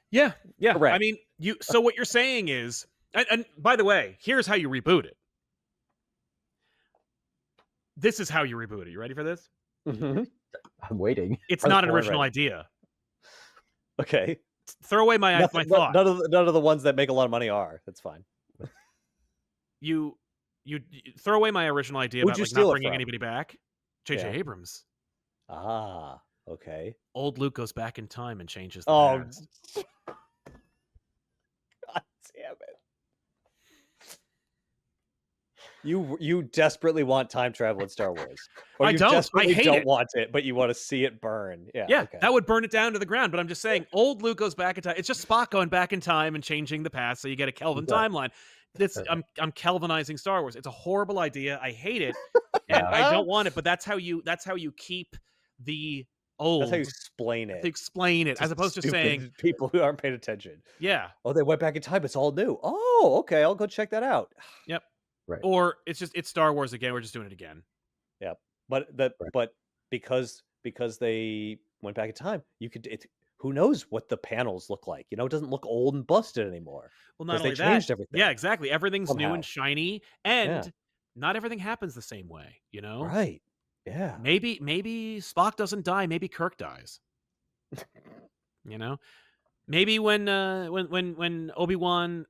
Yeah. Correct. I mean, so what you're saying is, and by the way, here's how you reboot it. This is how you reboot it. You ready for this? I'm waiting. It's not an original idea. Okay. Throw away my thought. None of the ones that make a lot of money are. That's fine. You throw away my original idea about like, not bringing anybody back. J.J. Abrams. Ah. Okay. Old Luke goes back in time and changes the Oh, past. God damn it. You desperately want time travel in Star Wars. Or I you don't. I desperately hate don't it. want it, but you want to see it burn. Yeah, Yeah, okay. that would burn it down to the ground. But I'm just saying, old Luke goes back in time. It's just Spock going back in time and changing the past, so you get a Kelvin Right. timeline. This Right. I'm Kelvinizing Star Wars. It's a horrible idea. I hate it, and Yeah. I don't want it. But that's how you keep the That's how you old explain to it explain it, to as opposed to saying, stupid people who aren't paying attention. yeah, Oh, they went back in time. It's all new. Oh, okay. I'll go check that out. yep, Right. or it's Star Wars again. We're just doing it again. Yep. Right. But because they went back in time, you could who knows what the panels look like? It doesn't look old and busted anymore Well, not because they only that, changed everything yeah, exactly. Everything's new somehow. and shiny, Yeah. and not everything happens the same way. Right. Yeah. Maybe Spock doesn't die. Maybe Kirk dies. You know, maybe when Obi-Wan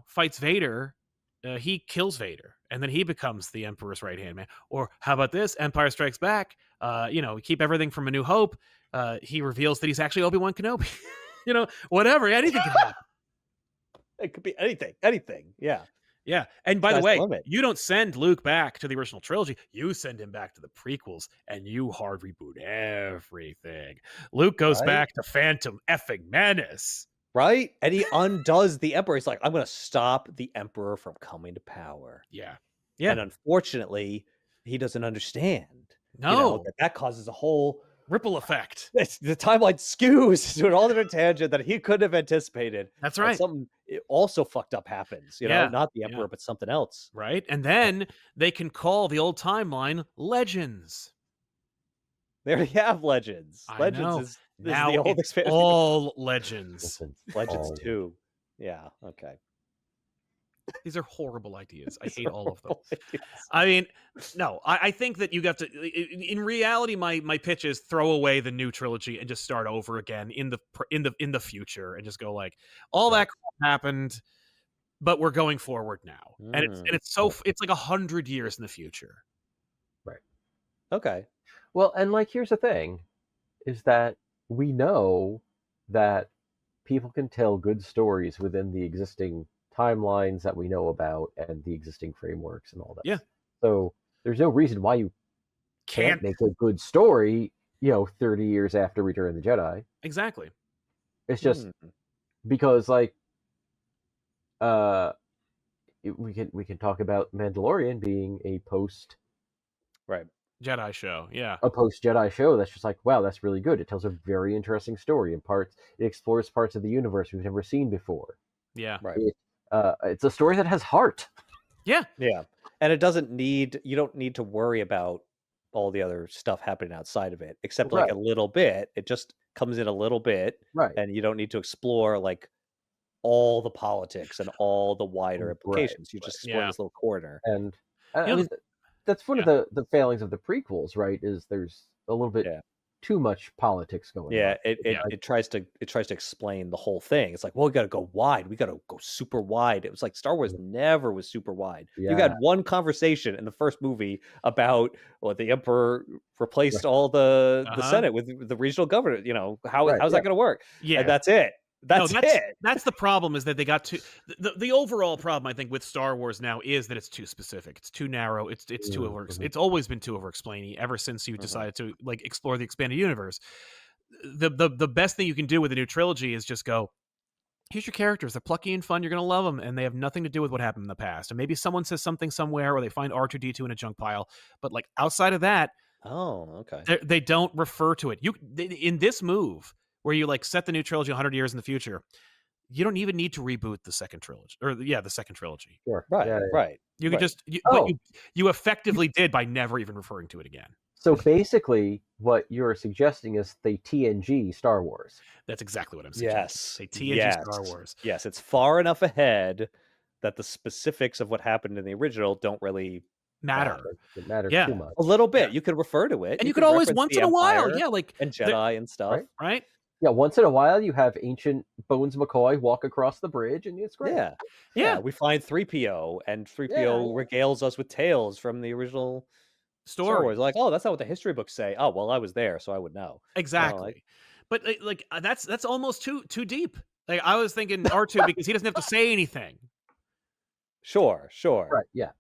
fights Vader, he kills Vader, and then he becomes the Emperor's right hand man. Or how about this? Empire Strikes Back. We keep everything from A New Hope. He reveals that he's actually Obi-Wan Kenobi. Whatever. Anything can happen. It could be anything. Anything. Yeah. Yeah. And by the Sky's the way, limit. you don't send Luke back to the original trilogy. You send him back to the prequels, and you hard reboot everything. Luke goes Right. back to Phantom effing Menace. Right? And he undoes the Emperor. He's like, I'm going to stop the Emperor from coming to power. Yeah. Yeah. And unfortunately, he doesn't understand. No. That causes a whole Ripple effect. the timeline skews to an alternate tangent that he couldn't have anticipated. That's And right. something also fucked up happens. Yeah, Not the Emperor, yeah. but something else. Right? And then they can call the old timeline Legends. They already have Legends. I Legends know. is Now the old it's expanded all Legends. Listen, Legends all- 2. Yeah, okay. These are horrible ideas. I hate all of them. Horrible ideas. I mean, no, I think that you got to. In reality, my pitch is throw away the new trilogy and just start over again in the future, and just go like, all that crap happened, but we're going forward now, and it's like 100 years in the future. Right. Okay. Well, and here's the thing, is that we know that people can tell good stories within the existing timelines that we know about and the existing frameworks and all that. Yeah. So there's no reason why you Can't make a good story, 30 years after Return of the Jedi. exactly. It's just because we can talk about Mandalorian being a post Jedi show, yeah. A post Jedi show that's just like, wow, that's really good. It tells a very interesting story. In parts, it explores parts of the universe we've never seen before. Yeah. Right. It's a story that has heart. Yeah. And you don't need to worry about all the other stuff happening outside of it, except like a little bit. It just comes in a little bit. Right. And you don't need to explore like all the politics and all the wider implications. You just explore this little corner. And I mean, that's one of the failings of the prequels, right? Is there's a little bit too much politics going on. Yeah, it tries to explain the whole thing. It's like, well, we got to go wide. We got to go super wide. It was like Star Wars never was super wide. You got one conversation in the first movie about the Emperor replaced all the Senate with the regional governor. How's that going to work? Yeah, and that's it. That's it. That's the problem, is that they got too. The overall problem, I think, with Star Wars now is that it's too specific. It's too narrow. It's too over. It's always been too over-explaining ever since you decided to explore the expanded universe. The best thing you can do with a new trilogy is just go, here's your characters. They're plucky and fun. You're gonna love them, and they have nothing to do with what happened in the past. And maybe someone says something somewhere, or they find R2-D2 in a junk pile. But outside of that, they don't refer to it. In this move, where you set the new trilogy 100 years in the future, you don't even need to reboot the second trilogy, the second trilogy. Sure. Right. You could just, you effectively did by never even referring to it again. So basically, what you're suggesting is the TNG Star Wars. That's exactly what I'm suggesting. Yes. Say TNG Star Wars. Yes, it's far enough ahead that the specifics of what happened in the original don't really matter. It matters too much. A little bit. You could refer to it. And you could always, once in a while, and Jedi and stuff. Right? Yeah, once in a while you have ancient Bones McCoy walk across the bridge, and it's great. Yeah. We find 3PO, and 3PO regales us with tales from the original Star stories. Wars. Like, oh, that's not what the history books say. Oh, well, I was there, so I would know. Like, Exactly. But that's almost too deep. Like I was thinking R2 because he doesn't have to say anything. sure. Right. Yeah.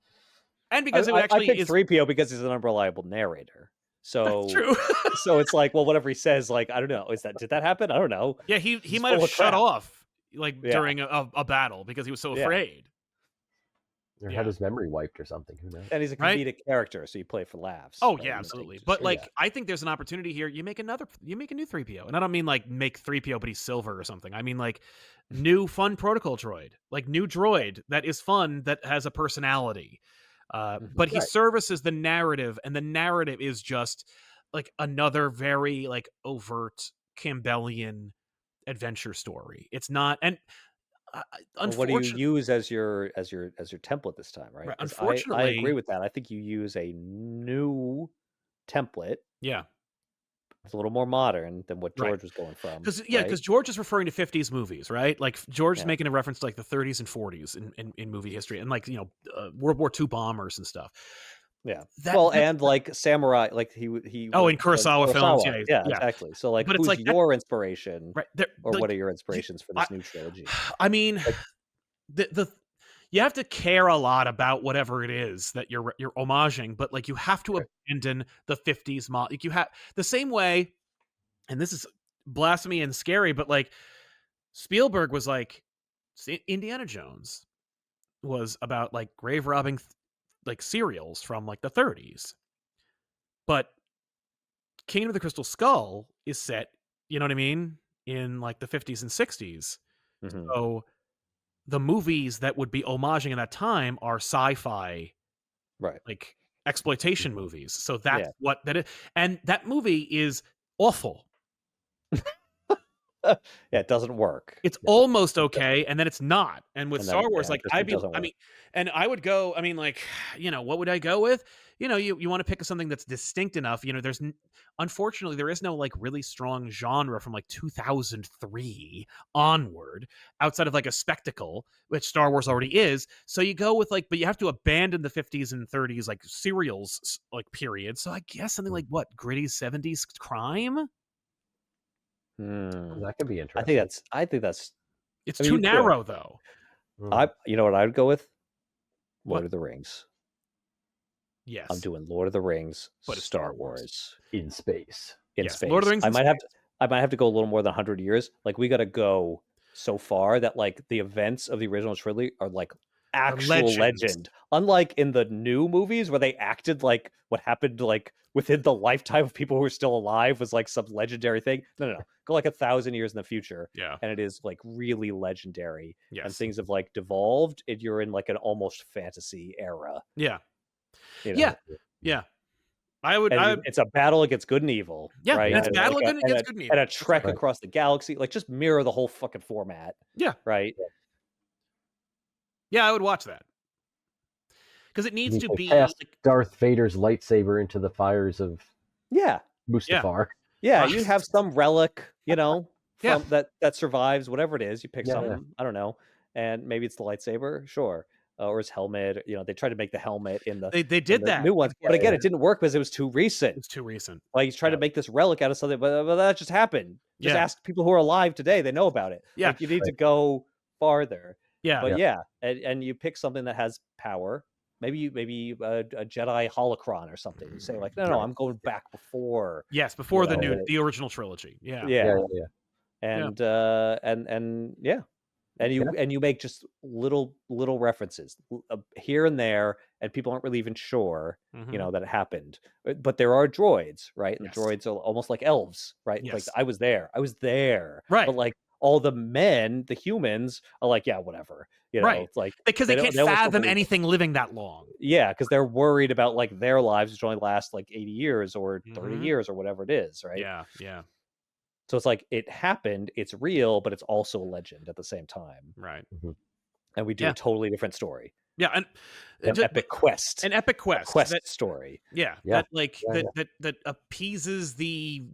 And because it I actually picked is 3PO because he's an unreliable narrator. that's So true. so it's like, well, whatever he says, like, I don't know. Did that happen? I don't know. Yeah, he He's might have full of shut crap. off like Yeah. during a battle because he was so Yeah. afraid. Or Yeah. had his memory wiped or something. Who knows? And he's a Right? comedic character, so you play for laughs. Oh right? yeah, You absolutely. just- But yeah. like I think there's an opportunity here. You make a new 3PO. And I don't mean like make 3PO but he's silver or something. I mean like new fun protocol droid. Like new droid that is fun, that has a personality. But he Right. services the narrative, and the narrative is just like another very like overt Campbellian adventure story. It's not, and Well, what do you unfortunately, use as your template this time, right? right, 'Cause I agree unfortunately, with that. I think you use a new template. yeah, It's a little more modern than what right. George was going from. Because right? George is referring to 50s movies, right? Like George is Yeah. making a reference to like the 30s and 40s in movie history, and like World War II bombers and stuff. Yeah. That's and like samurai, like he oh, went in Kurosawa films, yeah, Yeah, yeah. exactly. So like, But it's who's like that, your inspiration, right? There, or like what are your inspirations for I, this new trilogy? I mean, Like- the you have to care a lot about whatever it is that you're homaging, but like you have to abandon the 50s mod. Like you have the same way, and this is blasphemy and scary, but like Spielberg was like Indiana Jones was about like grave robbing like serials from like the 30s, but Kingdom of the Crystal Skull is set, you know what I mean, in like the 50s and 60s. Mhm. So the movies that would be homaging in that time are sci-fi, Right. like exploitation movies. So that's Yeah. what that is, and that movie is awful. Yeah, it doesn't work. It's almost okay, and then it's not. And with And Star then, Wars, yeah, like it doesn't work. and I would go. I mean, like, what would I go with? You want to pick something that's distinct enough. There's unfortunately there is no like really strong genre from like 2003 onward outside of like a spectacle, which Star Wars already is. So you go with like, but you have to abandon the 50s and 30s like serials like period. So I guess something like what gritty 70s crime. That could be I interesting. think that's. It's I mean, too you could. narrow though. You know what I would go with? Lord What? of the Rings. Yes, I'm doing Lord of the Rings, But it's Star Star Wars. Wars in space. in Yes, space. Lord of the Rings I in might have to go a little more than 100 years. Like, we got to go so far that like the events of the original trilogy are like actual legends. legend. Unlike in the new movies where they acted like what happened like within the lifetime of people who are still alive was like some legendary thing. No. Go like 1,000 years in the future. Yeah. And it is like really legendary. And Yes. things have like devolved, and you're in like an almost fantasy era. Yeah. You know? Yeah. Yeah. It's a battle against good and evil. Yeah, right? it's And battle like against good and evil. and a That's trek right. across the galaxy. Like, just mirror the whole fucking format. Yeah. Right. Yeah, I would watch that. Because it needs You to could be cast like, Darth Vader's lightsaber into the fires of Yeah. Mustafar. Yeah. Right. You have some relic, from Yeah. that survives, whatever it is. You pick Yeah, something. yeah. I don't know. And maybe it's the lightsaber, sure. Or his helmet. They tried to make the helmet in the they in did the that. new ones. But again, it didn't work because it was too recent. It's too recent. Like, he's trying to make this relic out of something, but that just happened. Just Yeah. ask people who are alive today; they know about it. Yeah. Like, you need to go farther. Yeah. But and you pick something that has power. Maybe a Jedi holocron or something. You say like, no, I'm going back before. Yes, before know, the original trilogy. Yeah. Yeah. Yeah. And and you make just little references here and there, and people aren't really even sure, Mhm. that it happened. But there are droids, right? And Yes. the droids are almost like elves, right? Like, Yes. I was there. Right. But like, all the men, the humans, are like, yeah, whatever. Right. It's like, Because they can't almost don't fathom believe it. anything living that long. Yeah, because they're worried about like their lives, which only last like 80 years or 30 Mhm. years or whatever it is, right? Yeah. Yeah. So it's like, it happened, it's real, but it's also a legend at the same time. Right. And we do Yeah. a totally different story. Yeah. And An epic quest. An epic quest. Quest that, story. yeah. Yeah. That like Yeah, that appeases the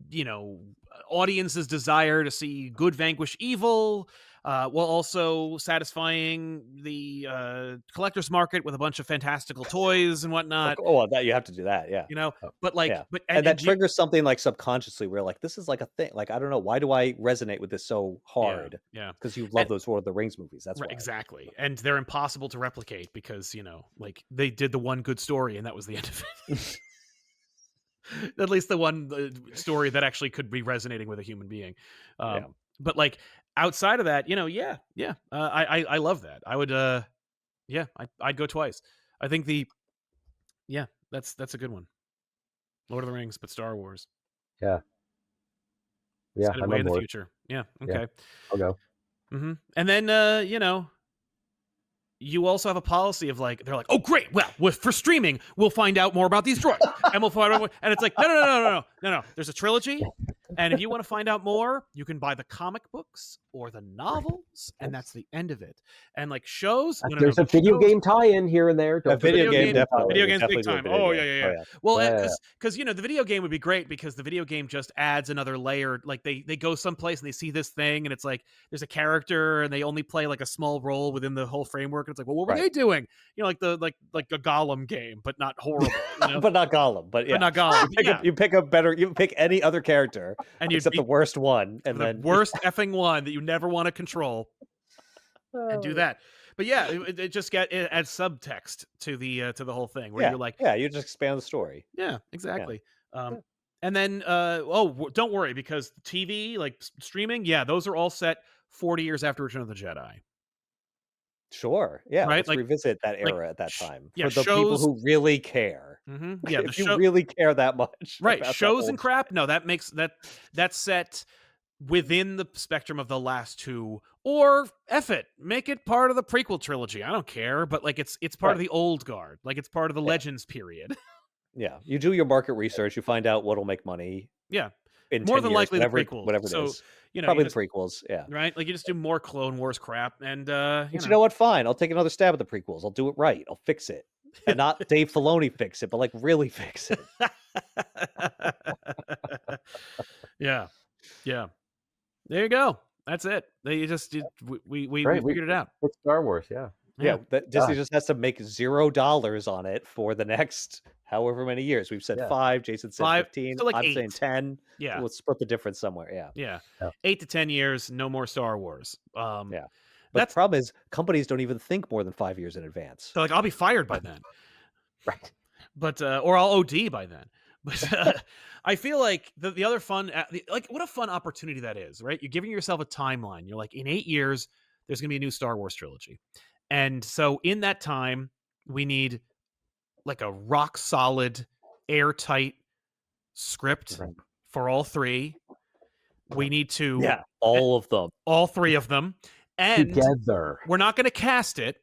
audience's desire to see good vanquish evil. while also satisfying the collector's market with a bunch of fantastical toys and whatnot. Oh, well, that you have to do that, yeah. You know, Oh, but like, Yeah. but And that you, triggers something like subconsciously where like this is like a thing. Like I don't know, why do I resonate with this so hard? yeah, Because you and love those Lord of the Rings movies. That's right, why. exactly, and they're impossible to replicate because like they did the one good story and that was the end of it. At least the one story that actually could be resonating with a human being. Yeah. But like outside of that, I love that. I would, I'd go twice. I think that's a good one. Lord of the Rings, but Star Wars. yeah, yeah. Set it I'm way on in the board. future. Yeah. Yeah, Okay. I'll go. And then, you also have a policy of like, they're like, oh, great. Well, for streaming, we'll find out more about these droids and we'll find out more. And it's like, no. There's a trilogy. And if you want to find out more, you can buy the comic books or the novels, and that's the end of it. And like shows, There's a the video shows, game tie-in here and there. A Don't forget video the game tie-in. video definitely. games big Definitely do a time. video Oh game. yeah. Oh yeah. Well, Yeah. because the video game would be great because the video game just adds another layer. Like they go someplace and they see this thing, and it's like there's a character, and they only play like a small role within the whole framework. And it's like, well, what were Right. they doing? Like like a Gollum game, but not horrible. But not Gollum. But yeah, But not Gollum. you pick a better. You pick any other character And you'd except the beat worst one, and the then worst effing one that you never want to control. And do that. But yeah, it just it adds subtext to the whole thing where you're like, you just expand the story. yeah, exactly. And then don't worry because TV like streaming, yeah, those are all set 40 years after Return of the Jedi. Sure. Yeah. Right? Let's Like revisit that era at that time yeah, for the people shows. who really care. Yeah, If you really care that much, right? about Shows that and crap. No, that makes that's set within the spectrum of the last two, or F it, make it part of the prequel trilogy. I don't care, but like it's part of the old guard, like it's part of the Legends period. Yeah, you do your market research, you find out what'll make money. Yeah, in more 10 than years, likely whatever, the prequels. whatever it So is. you Probably the just, prequels, yeah. right? Like you just do more Clone Wars crap, and you know what? Fine, I'll take another stab at the prequels. I'll do it right. I'll fix it, and not Dave Filoni fix it, but like really fix it. yeah. There you go. That's it. We figured it out. It's Star Wars, yeah. Yeah, that Disney just has to make $0 on it for the next however many years. We've said 5. Jason said 15. So like I'm 8. saying 10. Yeah, Let's split the difference somewhere. Yeah. 8 to 10 years, no more Star Wars. Yeah. But the problem is companies don't even think more than 5 years in advance. So like I'll be fired by then. Right. But or I'll OD by then. But I feel like the other fun, like what a fun opportunity that is, right? You're giving yourself a timeline. You're like, in 8 years, there's going to be a new Star Wars trilogy. And so in that time, we need like a rock solid, airtight script for all 3. We need to all of them. All 3 of them. And together. We're not going to cast it,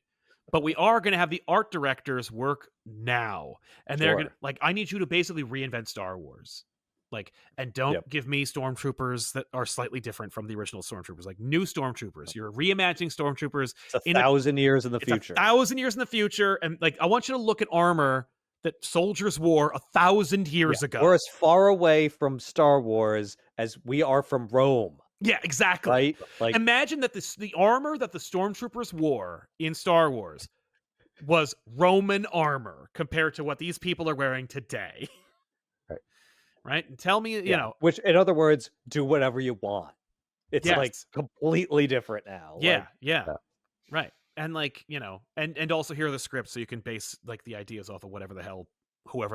but we are going to have the art directors work now. And they're going to, like, I need you to basically reinvent Star Wars. Like, and don't give me stormtroopers that are slightly different from the original stormtroopers. Like new stormtroopers. You're reimagining stormtroopers. It's 1,000 years in the future. 1,000 years in the future. And like, I want you to look at armor that soldiers wore 1,000 years ago. We're as far away from Star Wars as we are from Rome. Yeah, exactly. Right? Like, imagine that the armor that the stormtroopers wore in Star Wars was Roman armor compared to what these people are wearing today. Right? And tell me, you know. Which, in other words, do whatever you want. It's like completely different now. Yeah, right. And like, you know, and also hear the script so you can base like the ideas off of whoever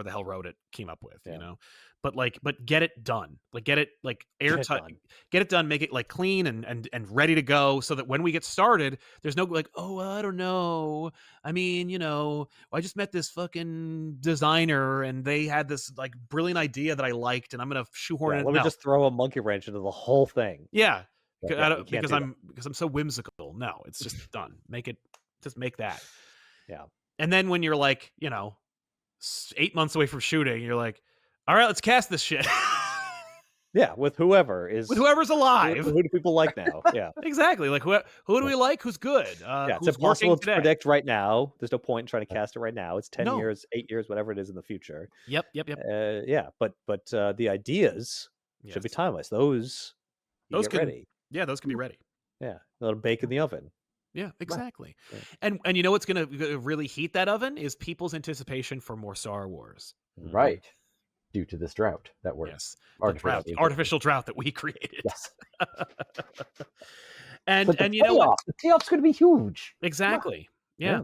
the hell wrote it came up with, you know. But get it done. Like get it like airtight. Get it done, make it like clean and ready to go so that when we get started, there's no like, oh, I don't know. I mean, you know, I just met this fucking designer and they had this like brilliant idea that I liked and I'm gonna shoehorn it. Let me just throw a monkey wrench into the whole thing. Yeah. Because I'm so whimsical. No, it's just done. Just make that. Yeah. And then when you're like, you know, 8 months away from shooting, you're like, all right, let's cast this shit. Yeah, with whoever's alive. Who do people like now? Yeah, exactly. Like who do we like? Who's good? It's impossible to predict right now. There's no point in trying to cast it right now. It's 10 years, 8 years, whatever it is in the future. Yep. But the ideas should be timeless. Those can ready. Yeah, those can be ready. Yeah, let them bake in the oven. Yeah, exactly. Yeah. And you know what's gonna really heat that oven is people's anticipation for more Star Wars. Right. Due to this drought that we're Yes, the drought, the artificially doing. artificial drought that we created. Yes. and But the and you know what? payoff's going to be huge. Exactly. Yeah.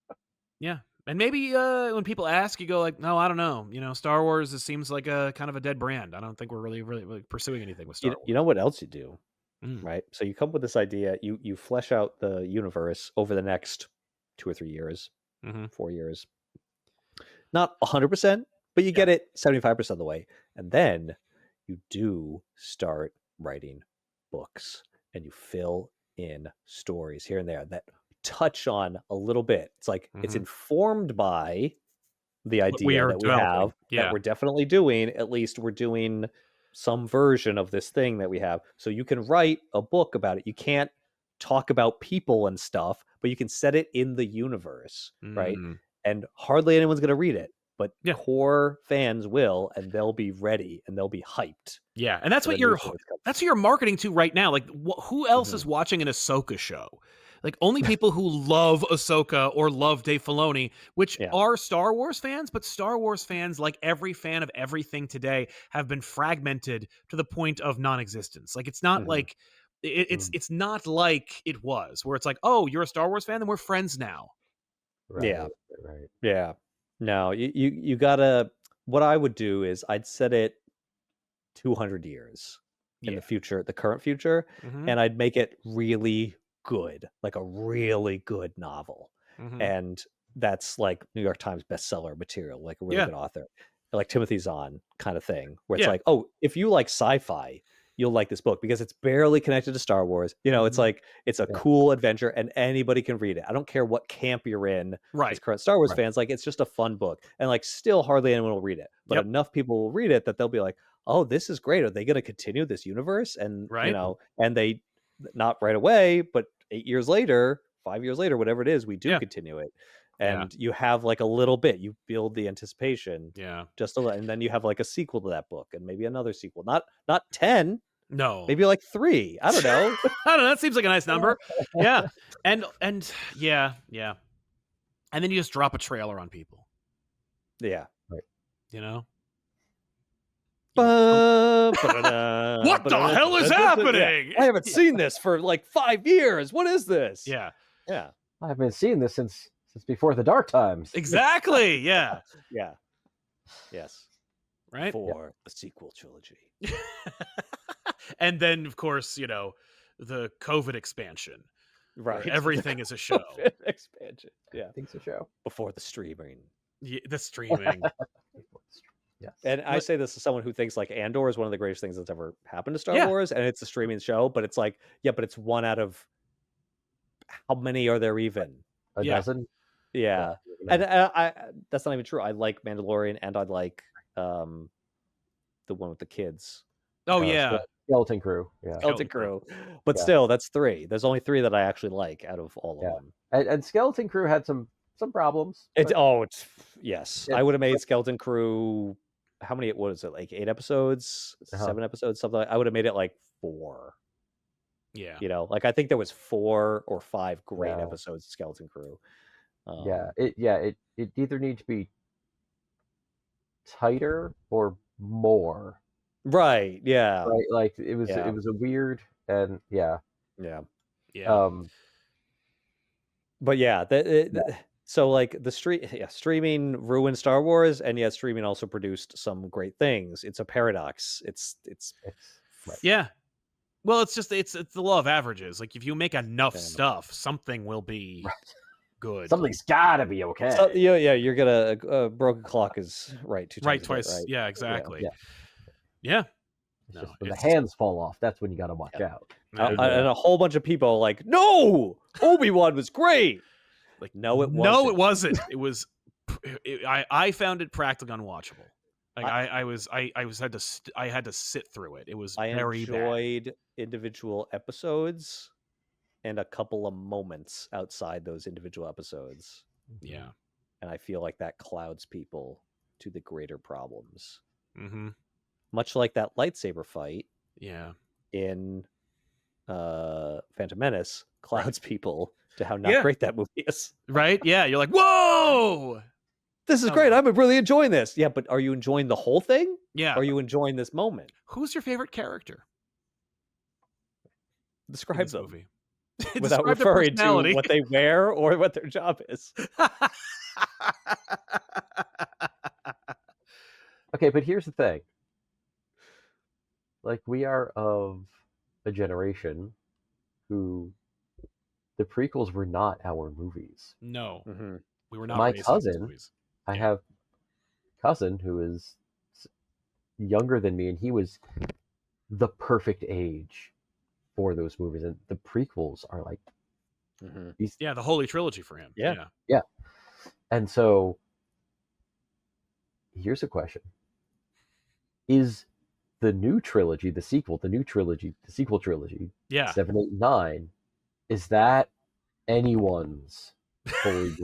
Yeah. Yeah. And maybe when people ask, you go like, "No, I don't know. You know, Star Wars it seems like a kind of a dead brand. I don't think we're really pursuing anything with Star You Wars." know what else you do, Mm. right? So you come up with this idea, you flesh out the universe over the next 2 or 3 years, Mm-hmm. 4 years. Not 100%, but you Yeah. get it 75% of the way. And then you do start writing books and you fill in stories here and there that touch on a little bit. It's like it's Mm-hmm. informed by the What we idea are that we developing. have, that Yeah. we're definitely doing. At least we're doing some version of this thing that we have. So you can write a book about it. You can't talk about people and stuff, but you can set it in the universe, right? Mm. And hardly anyone's going to read it, but Yeah. core fans will, and they'll be ready and they'll be hyped. Yeah, and that's for what the new you're thing that's coming. that's what you're marketing to right now. Like, who else Mhm. is watching an Ahsoka show? Like, only people who love Ahsoka or love Dave Filoni, which Yeah. are Star Wars fans, but Star Wars fans, like every fan of everything today, have been fragmented to the point of non-existence. Like, it's not Mhm. like it's not like it was, where it's like, oh, you're a Star Wars fan, then we're friends now. Right. Yeah. Right. Yeah. No, you gotta. What I would do is I'd set it 200 years in Yeah. the future, the current future, Mm-hmm. and I'd make it really good, like a really good novel. Mm-hmm. And that's like New York Times bestseller material, like a really Yeah. good author, like Timothy Zahn kind of thing, where it's Yeah. like, oh, if you like sci-fi, you'll like this book because it's barely connected to Star Wars. You know, it's Mhm. like it's a Yeah. cool adventure and anybody can read it. I don't care what camp you're in as Right. current Star Wars Right. fans, like it's just a fun book. And like still hardly anyone will read it. But Yep. enough people will read it that they'll be like, oh, this is great. Are they going to continue this universe? And you Right. know, and they not right away, but 8 years later, 5 years later, whatever it is, we do Yeah. continue it. Yeah. And you have like a little bit, you build the anticipation Yeah. just a little, and then you have like a sequel to that book and maybe another sequel. Not 10, No. maybe like 3. I don't know. I don't know. That seems like a nice number. Yeah. And yeah. And then you just drop a trailer on people, Yeah. you know? What What the hell is happening? I haven't seen this for like 5 years. What is this? Yeah. Yeah. I've been seeing this since before the dark times. Exactly. Yeah. Yeah. Yes. Right? For the sequel trilogy. And then, of course, you know, the COVID expansion. Where Right. everything is a show. Expansion. Yeah. Things to show. Before the streaming. Yeah, the streaming. Yes. And I say this as someone who thinks like Andor is one of the greatest things that's ever happened to Star Yeah. Wars, and it's a streaming show, but it's like, yeah, but it's one out of how many are there even? A Yeah. dozen? Yeah. And I that's not even true. I like Mandalorian and I like the one with the kids. Oh, yeah. Skeleton Crew. Yeah. Skeleton Crew. But Yeah. still, that's 3. There's only 3 that I actually like out of all of Yeah. them. And Skeleton Crew had some problems. It's but yes. Yeah. I would have made Skeleton Crew. How many? What is it? Like 8 episodes, 7 episodes, something. I would have made it like 4. Yeah. You know, like I think there was 4 or 5 great Yeah. episodes of Skeleton Crew. It either need to be tighter or more. Right. Yeah. Right. Like it was Yeah. a weird and yeah. Yeah. Yeah. But yeah, so like the streaming ruined Star Wars, and yet streaming also produced some great things. It's a paradox. It's Right. Yeah. Well, it's just it's the law of averages. Like if you make enough Damn. stuff, something will be good. Something's gotta be okay. so, yeah. You're gonna a broken clock is right 2 times Right a day, twice. right? Yeah, exactly. Yeah. Yeah. It's No, just when it's- the hands fall off, that's when you gotta watch out. And a whole bunch of people are like, no, Obi-Wan was great. Like No, it wasn't. No, it wasn't. It was. I found it practically unwatchable. Like I had to sit through it. It was I very bad. enjoyed individual episodes and a couple of moments outside those individual episodes. Yeah. And I feel like that clouds people to the greater problems. Mm-hmm. Much like that lightsaber fight Yeah. in Phantom Menace clouds people to how not Yeah. great that movie is. Right? Yeah. You're like, whoa. This is Oh, great. no. I'm really enjoying this. Yeah, but are you enjoying the whole thing? Yeah. Or are you enjoying this moment? Who's your favorite character in Describe this them movie? without Describe their referring to personality. what they wear or what their job is. Okay, but here's the thing. Like, we are of a generation who the prequels were not our movies. No, Mm-hmm. we were not My raised on these cousin, movies. I Yeah. have a cousin who is younger than me, and he was the perfect age for those movies. And the prequels are like these. Yeah, the Holy Trilogy for him. Yeah. Yeah. And so here's a question. Is the new trilogy, the sequel trilogy, Yeah. 7, 8, 9, is that anyone's holy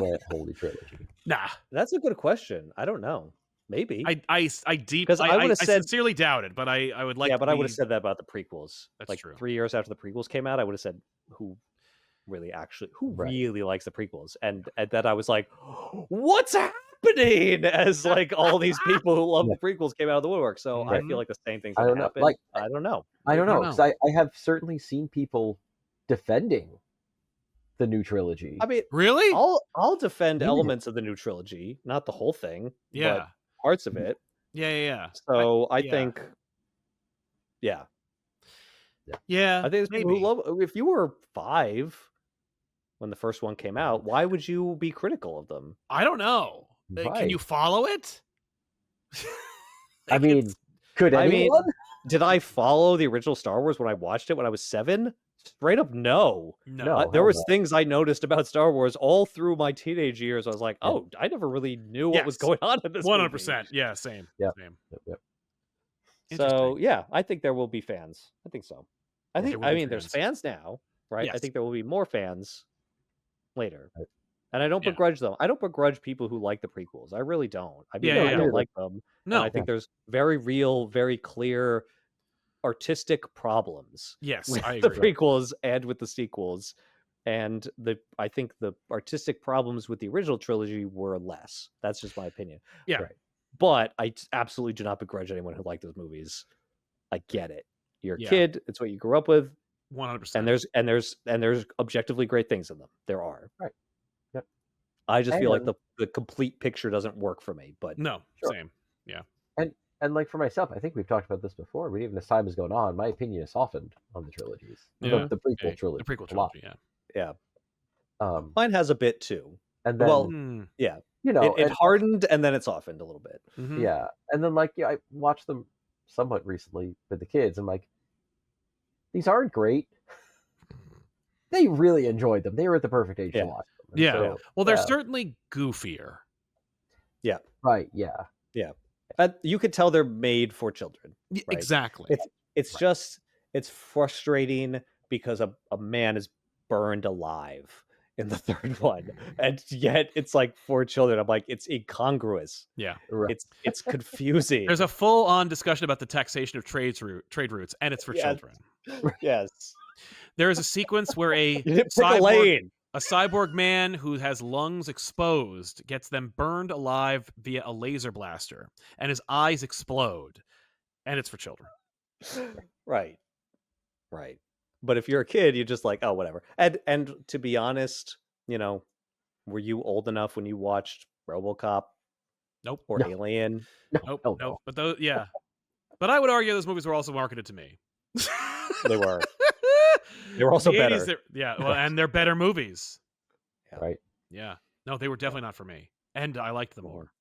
trilogy? Nah. That's a good question. I don't know. Maybe. I sincerely doubt it, but I would like Yeah, to but I would have be- said that about the prequels. That's like true. 3 years after the prequels came out, I would have said who really likes the prequels, and that I was like, what's happening? As like all these people who love the prequels came out of the woodwork. So I feel like the same thing's gonna happen. Like, I don't know. I don't know, because I have certainly seen people defending the new trilogy. I mean, Really? I'll defend Yeah. elements of the new trilogy, not the whole thing, Yeah. but parts of it. Yeah. So I think, Yeah. I think there's people who love. If you were 5 when the first one came out, why would you be critical of them? I don't know. Can you follow it? I mean, could anyone? Did I follow the original Star Wars when I watched it when I was 7? Straight up, no. No. There was things I noticed about Star Wars all through my teenage years. I was like, oh, I never really knew what was going on in this 100%. movie. Yeah, same. Yep. Same. Yep. So yeah, I think there will be fans. I think so. There's fans. fans now, right? Yes. I think there will be more fans later. Right. And I don't begrudge them. I don't begrudge people who like the prequels. I really don't. I mean, I don't like them. No. And I think there's very real, very clear artistic problems Yes, with I the agree. prequels and with the sequels. And I think the artistic problems with the original trilogy were less. That's just my opinion. Yeah. Right. But I absolutely do not begrudge anyone who liked those movies. I get it. You're a kid. It's what you grew up with. 100%. And there's objectively great things in them. There are. Right. Yep. I just feel like the complete picture doesn't work for me. But no, same. Yeah. And like for myself, I think we've talked about this before, but even as time has gone on, my opinion has softened on the trilogies. Yeah. The prequel trilogy. The prequel a lot. trilogy, yeah. Mine has a bit too. And then, yeah. You know, it hardened and then it softened a little bit. Mm-hmm. Yeah. And then I watched them somewhat recently with the kids. I'm like, these aren't great. They really enjoyed them. They were at the perfect age to watch them. Yeah. So, well, they're certainly goofier. Yeah. Right. Yeah. Yeah. You could tell they're made for children. Right? Exactly. It's just, it's frustrating because a man is burned alive in the third one, and yet it's like for children. I'm like, it's incongruous. Yeah. Right. It's confusing. There's a full-on discussion about the taxation of trade routes, and it's for children. Yes. There is a sequence where a cyborg man who has lungs exposed gets them burned alive via a laser blaster, and his eyes explode, and it's for children. Right. But if you're a kid, you're just like, oh, whatever. And to be honest, were you old enough when you watched RoboCop? Nope. Or Alien? Nope. But those, But I would argue those movies were also marketed to me. They were. They were also better. 80s, and they're better movies. Yeah. Right. Yeah. No, they were definitely not for me, and I liked them more.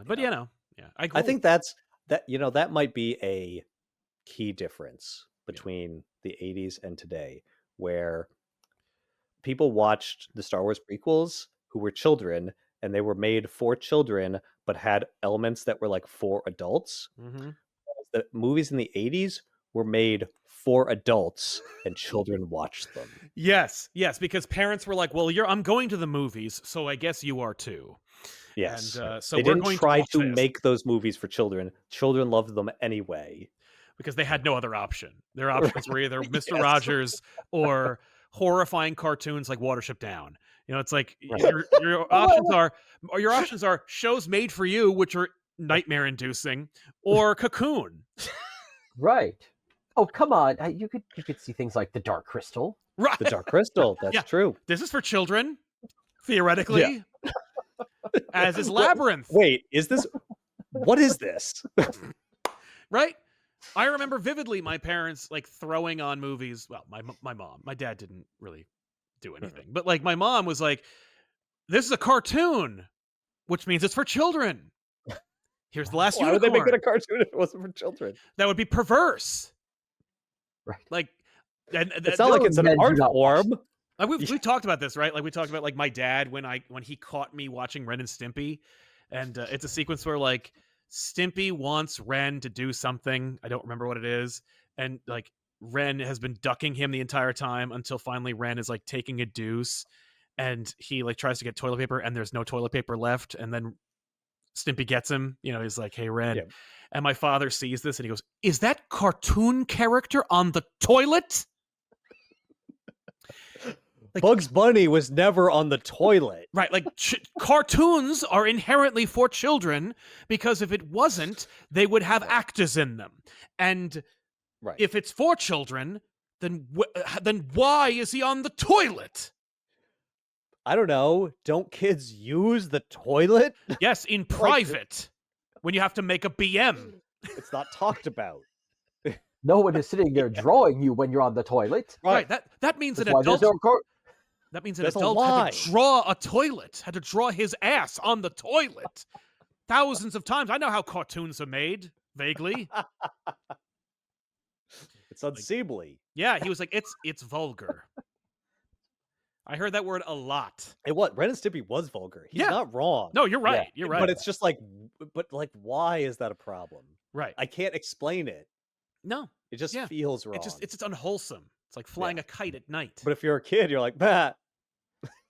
But I think that might be a key difference between the 80s and today, where people watched the Star Wars prequels who were children, and they were made for children, but had elements that were like for adults. Mm-hmm. The movies in the 80s were made for adults, and children watched them. Yes, because parents were like, "Well, I'm going to the movies, so I guess you are too." Yes, and so they we're didn't going try to make those movies for children. Children loved them anyway. because they had no other option. Their options were either Mr. Yes. Rogers or horrifying cartoons like Watership Down. You know, it's like Right. your options are shows made for you, which are nightmare inducing, or Cocoon. Right. Oh, come on. You could see things like The Dark Crystal. Right. The Dark Crystal. That's Yeah. true. This is for children, theoretically. As is Labyrinth. Wait, what is this? Right? I remember vividly my parents like throwing on movies. Well, my mom, my dad didn't really do anything, but like my mom was like, "This is a cartoon, which means it's for children. Here's the last Why would unicorn." they make it a cartoon if it wasn't for children? That would be perverse. Right. Like, and It's not like it's an men do art not watch form. we talked about this, right? Like we talked about like my dad when he caught me watching Ren and Stimpy, and it's a sequence where like Stimpy wants Ren to do something. I don't remember what it is, and like Ren has been ducking him the entire time until finally Ren is like taking a deuce, and he like tries to get toilet paper, and there's no toilet paper left, and then Stimpy gets him. You know, he's like, "Hey, Ren." Yeah. And my father sees this and he goes, "Is that cartoon character on the toilet?" Like, Bugs Bunny was never on the toilet. right, like cartoons are inherently for children because if it wasn't, they would have actors in them. And Right. if it's for children, then why is he on the toilet? I don't know. Don't kids use the toilet? Yes, in private, when you have to make a BM. It's not talked about. No one is sitting there drawing you when you're on the toilet. Right. That means That's an why there's adult. no That means an That's a adult lie. had to draw a toilet, had to draw his ass on the toilet thousands of times. I know how cartoons are made, vaguely. It's unseemly. Yeah, he was like, it's vulgar. I heard that word a lot. And what? Ren and Stimpy was vulgar. He's Yeah. not wrong. No, you're right. Yeah. You're right. But it's just like, why is that a problem? right. I can't explain it. No, It just Yeah. feels wrong. it's just unwholesome. It's like flying a kite at night. But if you're a kid, you're like, bah.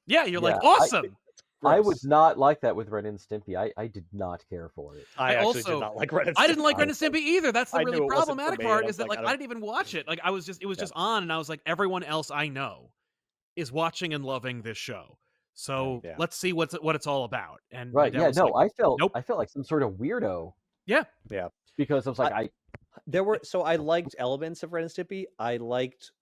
Yeah, you're like, Yeah, awesome. I Gross. was not like that with Ren and Stimpy. I did not care for it. I I actually also- did not like Ren and I didn't like Stimpy. Ren and Stimpy either. That's the I really knew it wasn't for problematic me, part and I is was that like, like I I didn't even watch it. Like it was just on, and I was like, everyone else I know is watching and loving this show. So Yeah. let's see what it's all about. And my Right? dad Yeah. was No, like, nope. I felt like some sort of weirdo Yeah. because I was like, I liked elements of Ren and Stimpy. I liked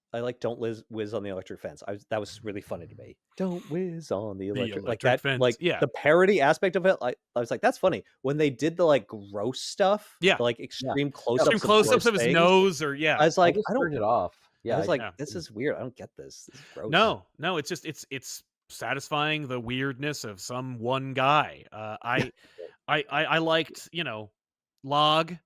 Don't Whiz on the Electric Fence. That was really funny to me. Don't whiz on the electric, like electric that. fence, Like yeah. the parody aspect of it. I was like, that's funny. When they did the like gross stuff, Yeah. the, like extreme close-ups, Some close-ups of his nose, or I was I like, just I don't. turned it off. Yeah. I was like, yeah. this is weird. I don't get this. This is gross. No, it's just it's satisfying the weirdness of some one guy. I liked, Log,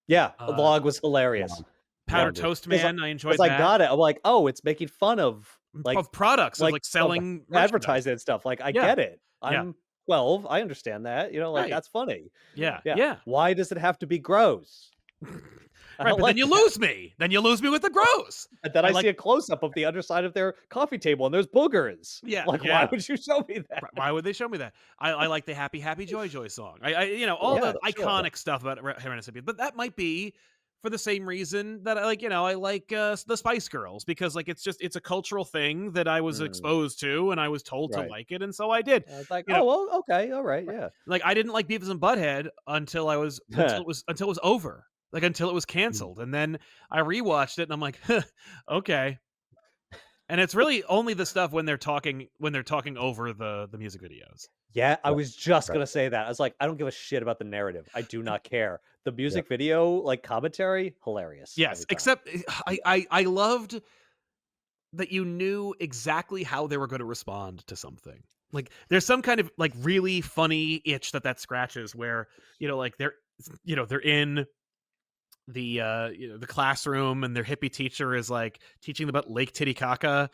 Yeah, Uh, Log was hilarious. Powdered Yeah, Toast Because Man. I enjoyed Because I that. got it. I'm like, oh, it's making fun of like of products, of like, selling merchandise. advertising and stuff. Like, I Yeah. get it. I'm 12. I understand that. Like Right. that's funny. Yeah, Yeah. yeah. Why does it have to be gross? I Right, don't but like then you that. lose me. Then you lose me with the gross. And then I I like- see a close up of the underside of their coffee table, and there's boogers. Yeah, Like, yeah. why would you show me that? Why would they show me that? I like the Happy Happy Joy Joy song. All Yeah, the sure. iconic stuff about Ren and Stimpy. But that might be for the same reason that I like the Spice Girls, because like it's a cultural thing that I was exposed to and I was told to Right. like it, and so I did. I was like, You know- well, okay, all right, yeah. Like I didn't like Beavis and Butthead until it was over. Like until it was canceled. And then I rewatched it and I'm like, okay. And it's really only the stuff when they're talking over the music videos. Yeah, I was just right. gonna say that. I was like, I don't give a shit about the narrative. I do not care. The music video, like commentary, hilarious. Yes, every time. except I loved that you knew exactly how they were going to respond to something. Like there's some kind of like really funny itch that scratches where like they're in the classroom and their hippie teacher is like teaching them about Lake Titicaca,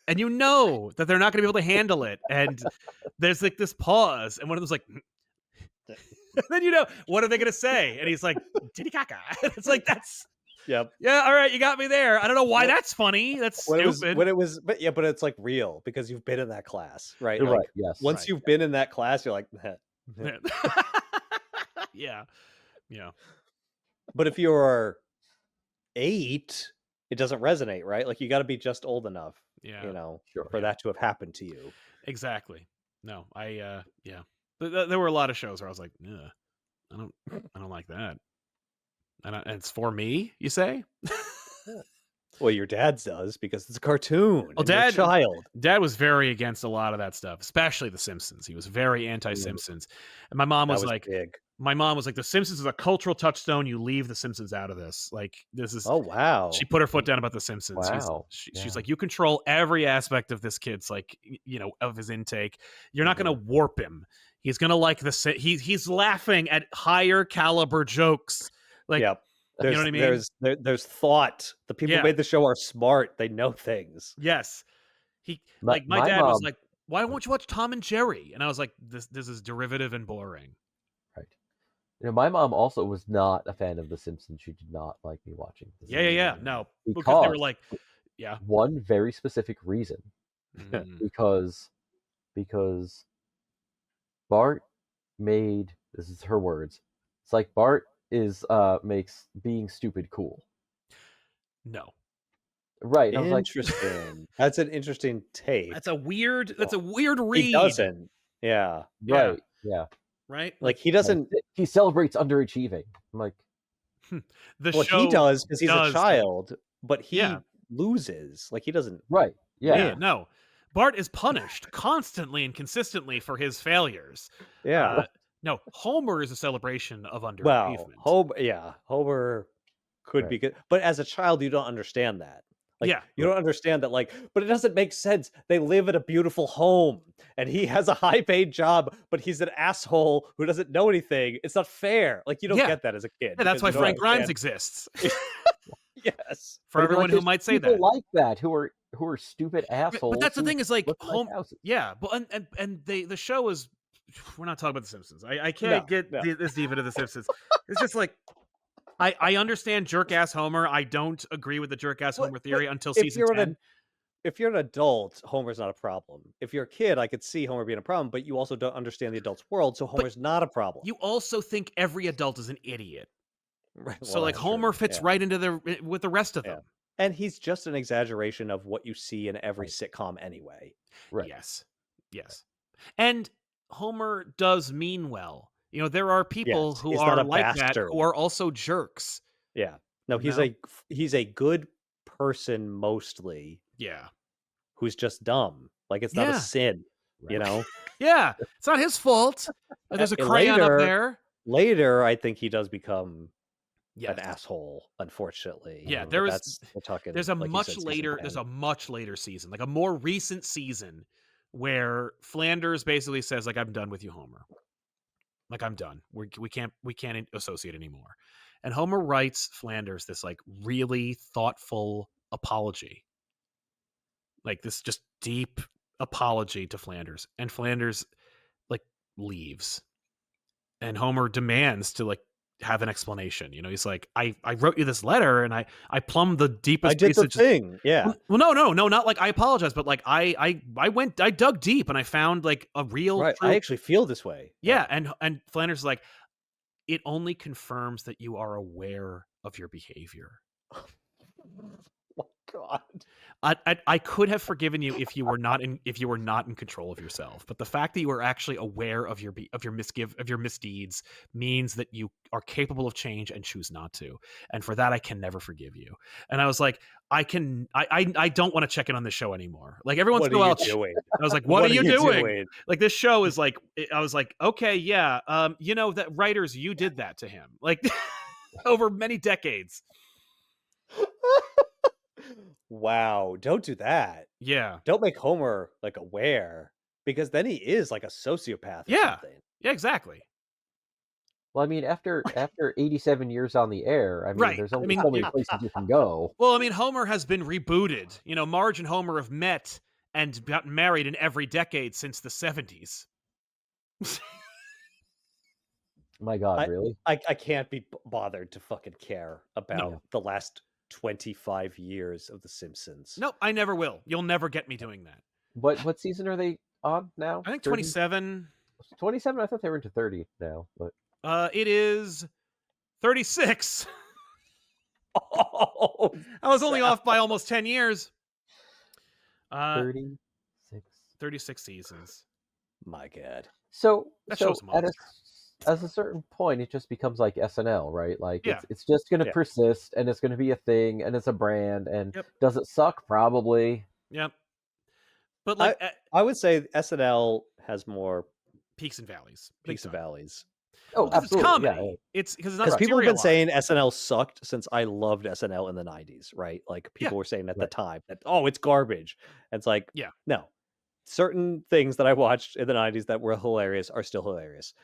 and that they're not going to be able to handle it, and there's like this pause, and one of them's like, and then what are they going to say, and he's like Titicaca. It's like that's. Yep. Yeah, all right, you got me there. I don't know why that's funny. That's stupid. But it's like real because you've been in that class, right? You're Like, right. Yes. Once Right. you've been in that class, you're like, Yeah. But if you're 8, it doesn't resonate, right? Like, you got to be just old enough, Yeah, Sure. for yeah, that to have happened to you. exactly. No, yeah. There were a lot of shows where I was like, "Ugh, I don't like that." And it's for me, you say? Well, your dad's does because it's a cartoon Well, and you're a child. Dad was very against a lot of that stuff, especially The Simpsons. He was very Mm, anti-Simpsons, and my That was big. mom was like, "The Simpsons is a cultural touchstone. You leave The Simpsons out of this. Like, this is." Oh, She wow. put her foot down about The Simpsons. wow. She's Yeah. like, "You control every aspect of this kid's like, of his intake. You're not going Mhm. to warp him. He's going to like he's laughing at higher caliber jokes. Like, Yep. you know what I mean? There's thought. The people who Yeah. made the show are smart. They know things. Yes. He My like my my dad was mom, like, "Why won't you watch Tom and Jerry?" And I was like, "This is derivative and boring." right. My mom also was not a fan of The Simpsons. She did not like me watching The Simpsons Yeah. No, because they were because like, yeah. one very specific reason. Mm, Because because Bart made, this is her words. It's like Bart is makes being stupid cool. no. Right. And I was like, Interesting. That's an interesting take. That's a weird He read. doesn't. Yeah. Yeah, right, yeah. right? Like, Like, he doesn't. He celebrates underachieving. I'm like, the Well, he show does because he's a does. child, but Yeah. he loses. Like, he doesn't right, yeah. Yeah, no. Bart is punished constantly and consistently for his failures. Yeah. No, Homer is a celebration of Well, underachievement. Homer could Right. be good, but as a child, you don't understand that. Like, Yeah. you don't understand that, like, but it doesn't make sense. They live in a beautiful home, and he has a high-paid job, but he's an asshole who doesn't know anything. It's not fair. Like, you don't Yeah. get that as a kid Yeah, that's because why you don't Frank Grimes understand. exists. Yes. For But I mean, everyone like, who there's might say people that. like that who are stupid But assholes that's the who thing is like live in nice houses. yeah, but and the show is we're not talking about The Simpsons. I No, can't get no. this deep into The Simpsons. It's just like I understand jerk ass Homer. I don't agree with the jerk ass What Homer what theory until if season you're 10. if you're an adult, Homer's not a problem. If you're a kid, I could see Homer being a problem, but you also don't understand the adult's world, so But Homer's not a problem. you also think every adult is an idiot. Right. So Well, like that's Homer true. fits Yeah. right into with the rest of Yeah. them. And he's just an exaggeration of what you see in every Right. sitcom anyway. Right. Yes. Yes. And Homer does mean well. There are people Yes, who he's not are a like that bastard. who are also jerks. Yeah. No, You know? he's a good person mostly Yeah. who's just dumb. Like, it's not a Yeah. sin, you Right. know? Yeah. It's not his fault. There's a And crayon up there. later, I think he does become Yes. an asshole, unfortunately. Yeah, But there is that's we're talking there's a like you much said, season later 10. there's a much later season, like a more recent season where Flanders basically says like I'm done with you, Homer. Like I'm done. We can't associate anymore. And Homer writes Flanders this like really thoughtful apology. Like this just deep apology to Flanders. And Flanders like leaves. And Homer demands to like have an explanation. He's like, I wrote you this letter and I plumbed the I deepest did the research. thing. Yeah. Well, no, not like I apologize, but like I dug deep and I found like a real Right. true. I actually feel this way. Yeah, and Flanders is like, it only confirms that you are aware of your behavior. Oh, God. I could have forgiven you if you were not in control of yourself, but the fact that you are actually aware of your misdeeds means that you are capable of change and choose not to, and for that I can never forgive you. And I was like, I don't want to check in on this show anymore. Like every once What in a are while, you doing? I was like, what are you doing? doing? Like this show is like, I was like, okay, yeah, that writers, you did that to him, like over many decades. Wow, don't do that. Yeah. Don't make Homer like aware, because then he is like a sociopath or Yeah. something. Yeah, exactly. Well, I mean, after 87 years on the air, I mean, Right. there's I only mean, so many places you can go. well, I mean, Homer has been rebooted. Marge and Homer have met and gotten married in every decade since the 70s. My God, really? I can't be bothered to fucking care about No. the last 25 years of The Simpsons. Nope, I never will. You'll never get me doing that. What season are they on now? I think 30? 27. 27? I thought they were into 30 now, but It is 36. Oh, I was only Sal. off by almost 10 years. 36. 36 seasons. My God. So That show's a monster. as a certain point, it just becomes like SNL, right? Like Yeah. it's just going to Yeah. persist, and it's going to be a thing, and it's a brand. And Yep. does it suck? Probably. Yep. But like I would say SNL has more peaks and valleys. Big peaks and time. valleys. Oh, Because it's absolutely. Yeah. comedy. It's because it's not Because people have been serialized. saying SNL sucked since I loved SNL in the 90s, right? Like people were saying at the Right. time that, oh, it's garbage. And it's like, Yeah. no. Certain things that I watched in the 90s that were hilarious are still hilarious.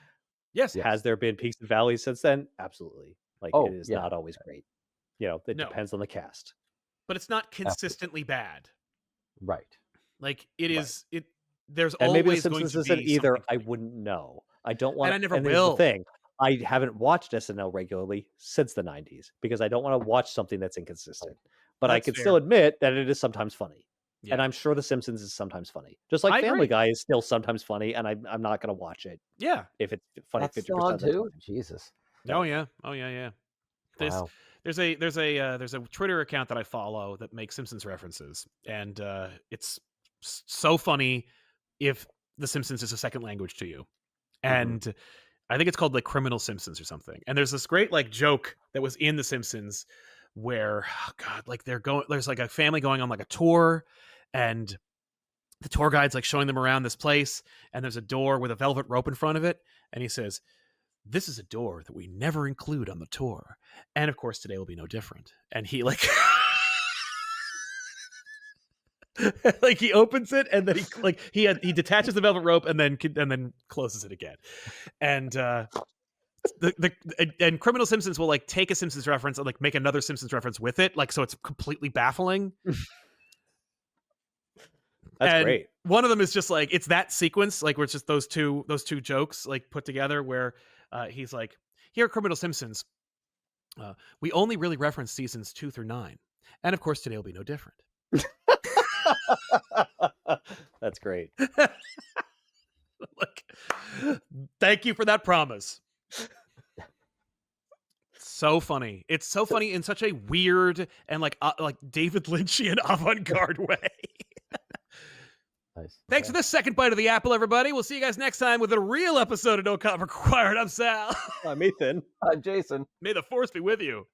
Yes. Yes. Has there been peaks and valleys since then? Absolutely. Like Oh, it is yeah. not always great. You know, it No. depends on the cast. But it's not consistently bad. Right. Like it Right. is. It. There's And maybe The always going Simpsons to isn't be either. something I funny. wouldn't know. I don't want And I never and here's the will. thing. I haven't watched SNL regularly since the 90s because I don't want to watch something that's inconsistent. But I That's can fair. still admit that it is sometimes funny. Yeah. And I'm sure The Simpsons is sometimes funny. Just like I Family agree. Guy is still sometimes funny, and I'm not going to watch it Yeah. if it's funny That's 50% still on of the too. time. Jesus. Oh yeah. Oh yeah. Yeah. Wow. There's a Twitter account that I follow that makes Simpsons references, and it's so funny if The Simpsons is a second language to you. And I think it's called like Criminal Simpsons or something. And there's this great like joke that was in The Simpsons where, oh God, like there's like a family going on like a tour, and the tour guide's like showing them around this place, and there's a door with a velvet rope in front of it, and he says, "This is a door that we never include on the tour, and of course today will be no different." And he like like he opens it, and then he detaches the velvet rope and then closes it again. And and Criminal Simpsons will like take a Simpsons reference and like make another Simpsons reference with it, like so it's completely baffling. That's And great. one of them is just like it's that sequence, like where it's just those two jokes like put together, where he's like, "Here at Criminal Simpsons, we only really reference seasons 2 through 9, and of course today will be no different." That's great. Like, thank you for that promise. So funny. It's so funny in such a weird and like David Lynchian avant-garde way. Nice. Thanks for this second bite of the apple, everybody. We'll see you guys next time with a real episode of No Comment Required. I'm Sal. I'm Ethan. I'm Jason. May the force be with you.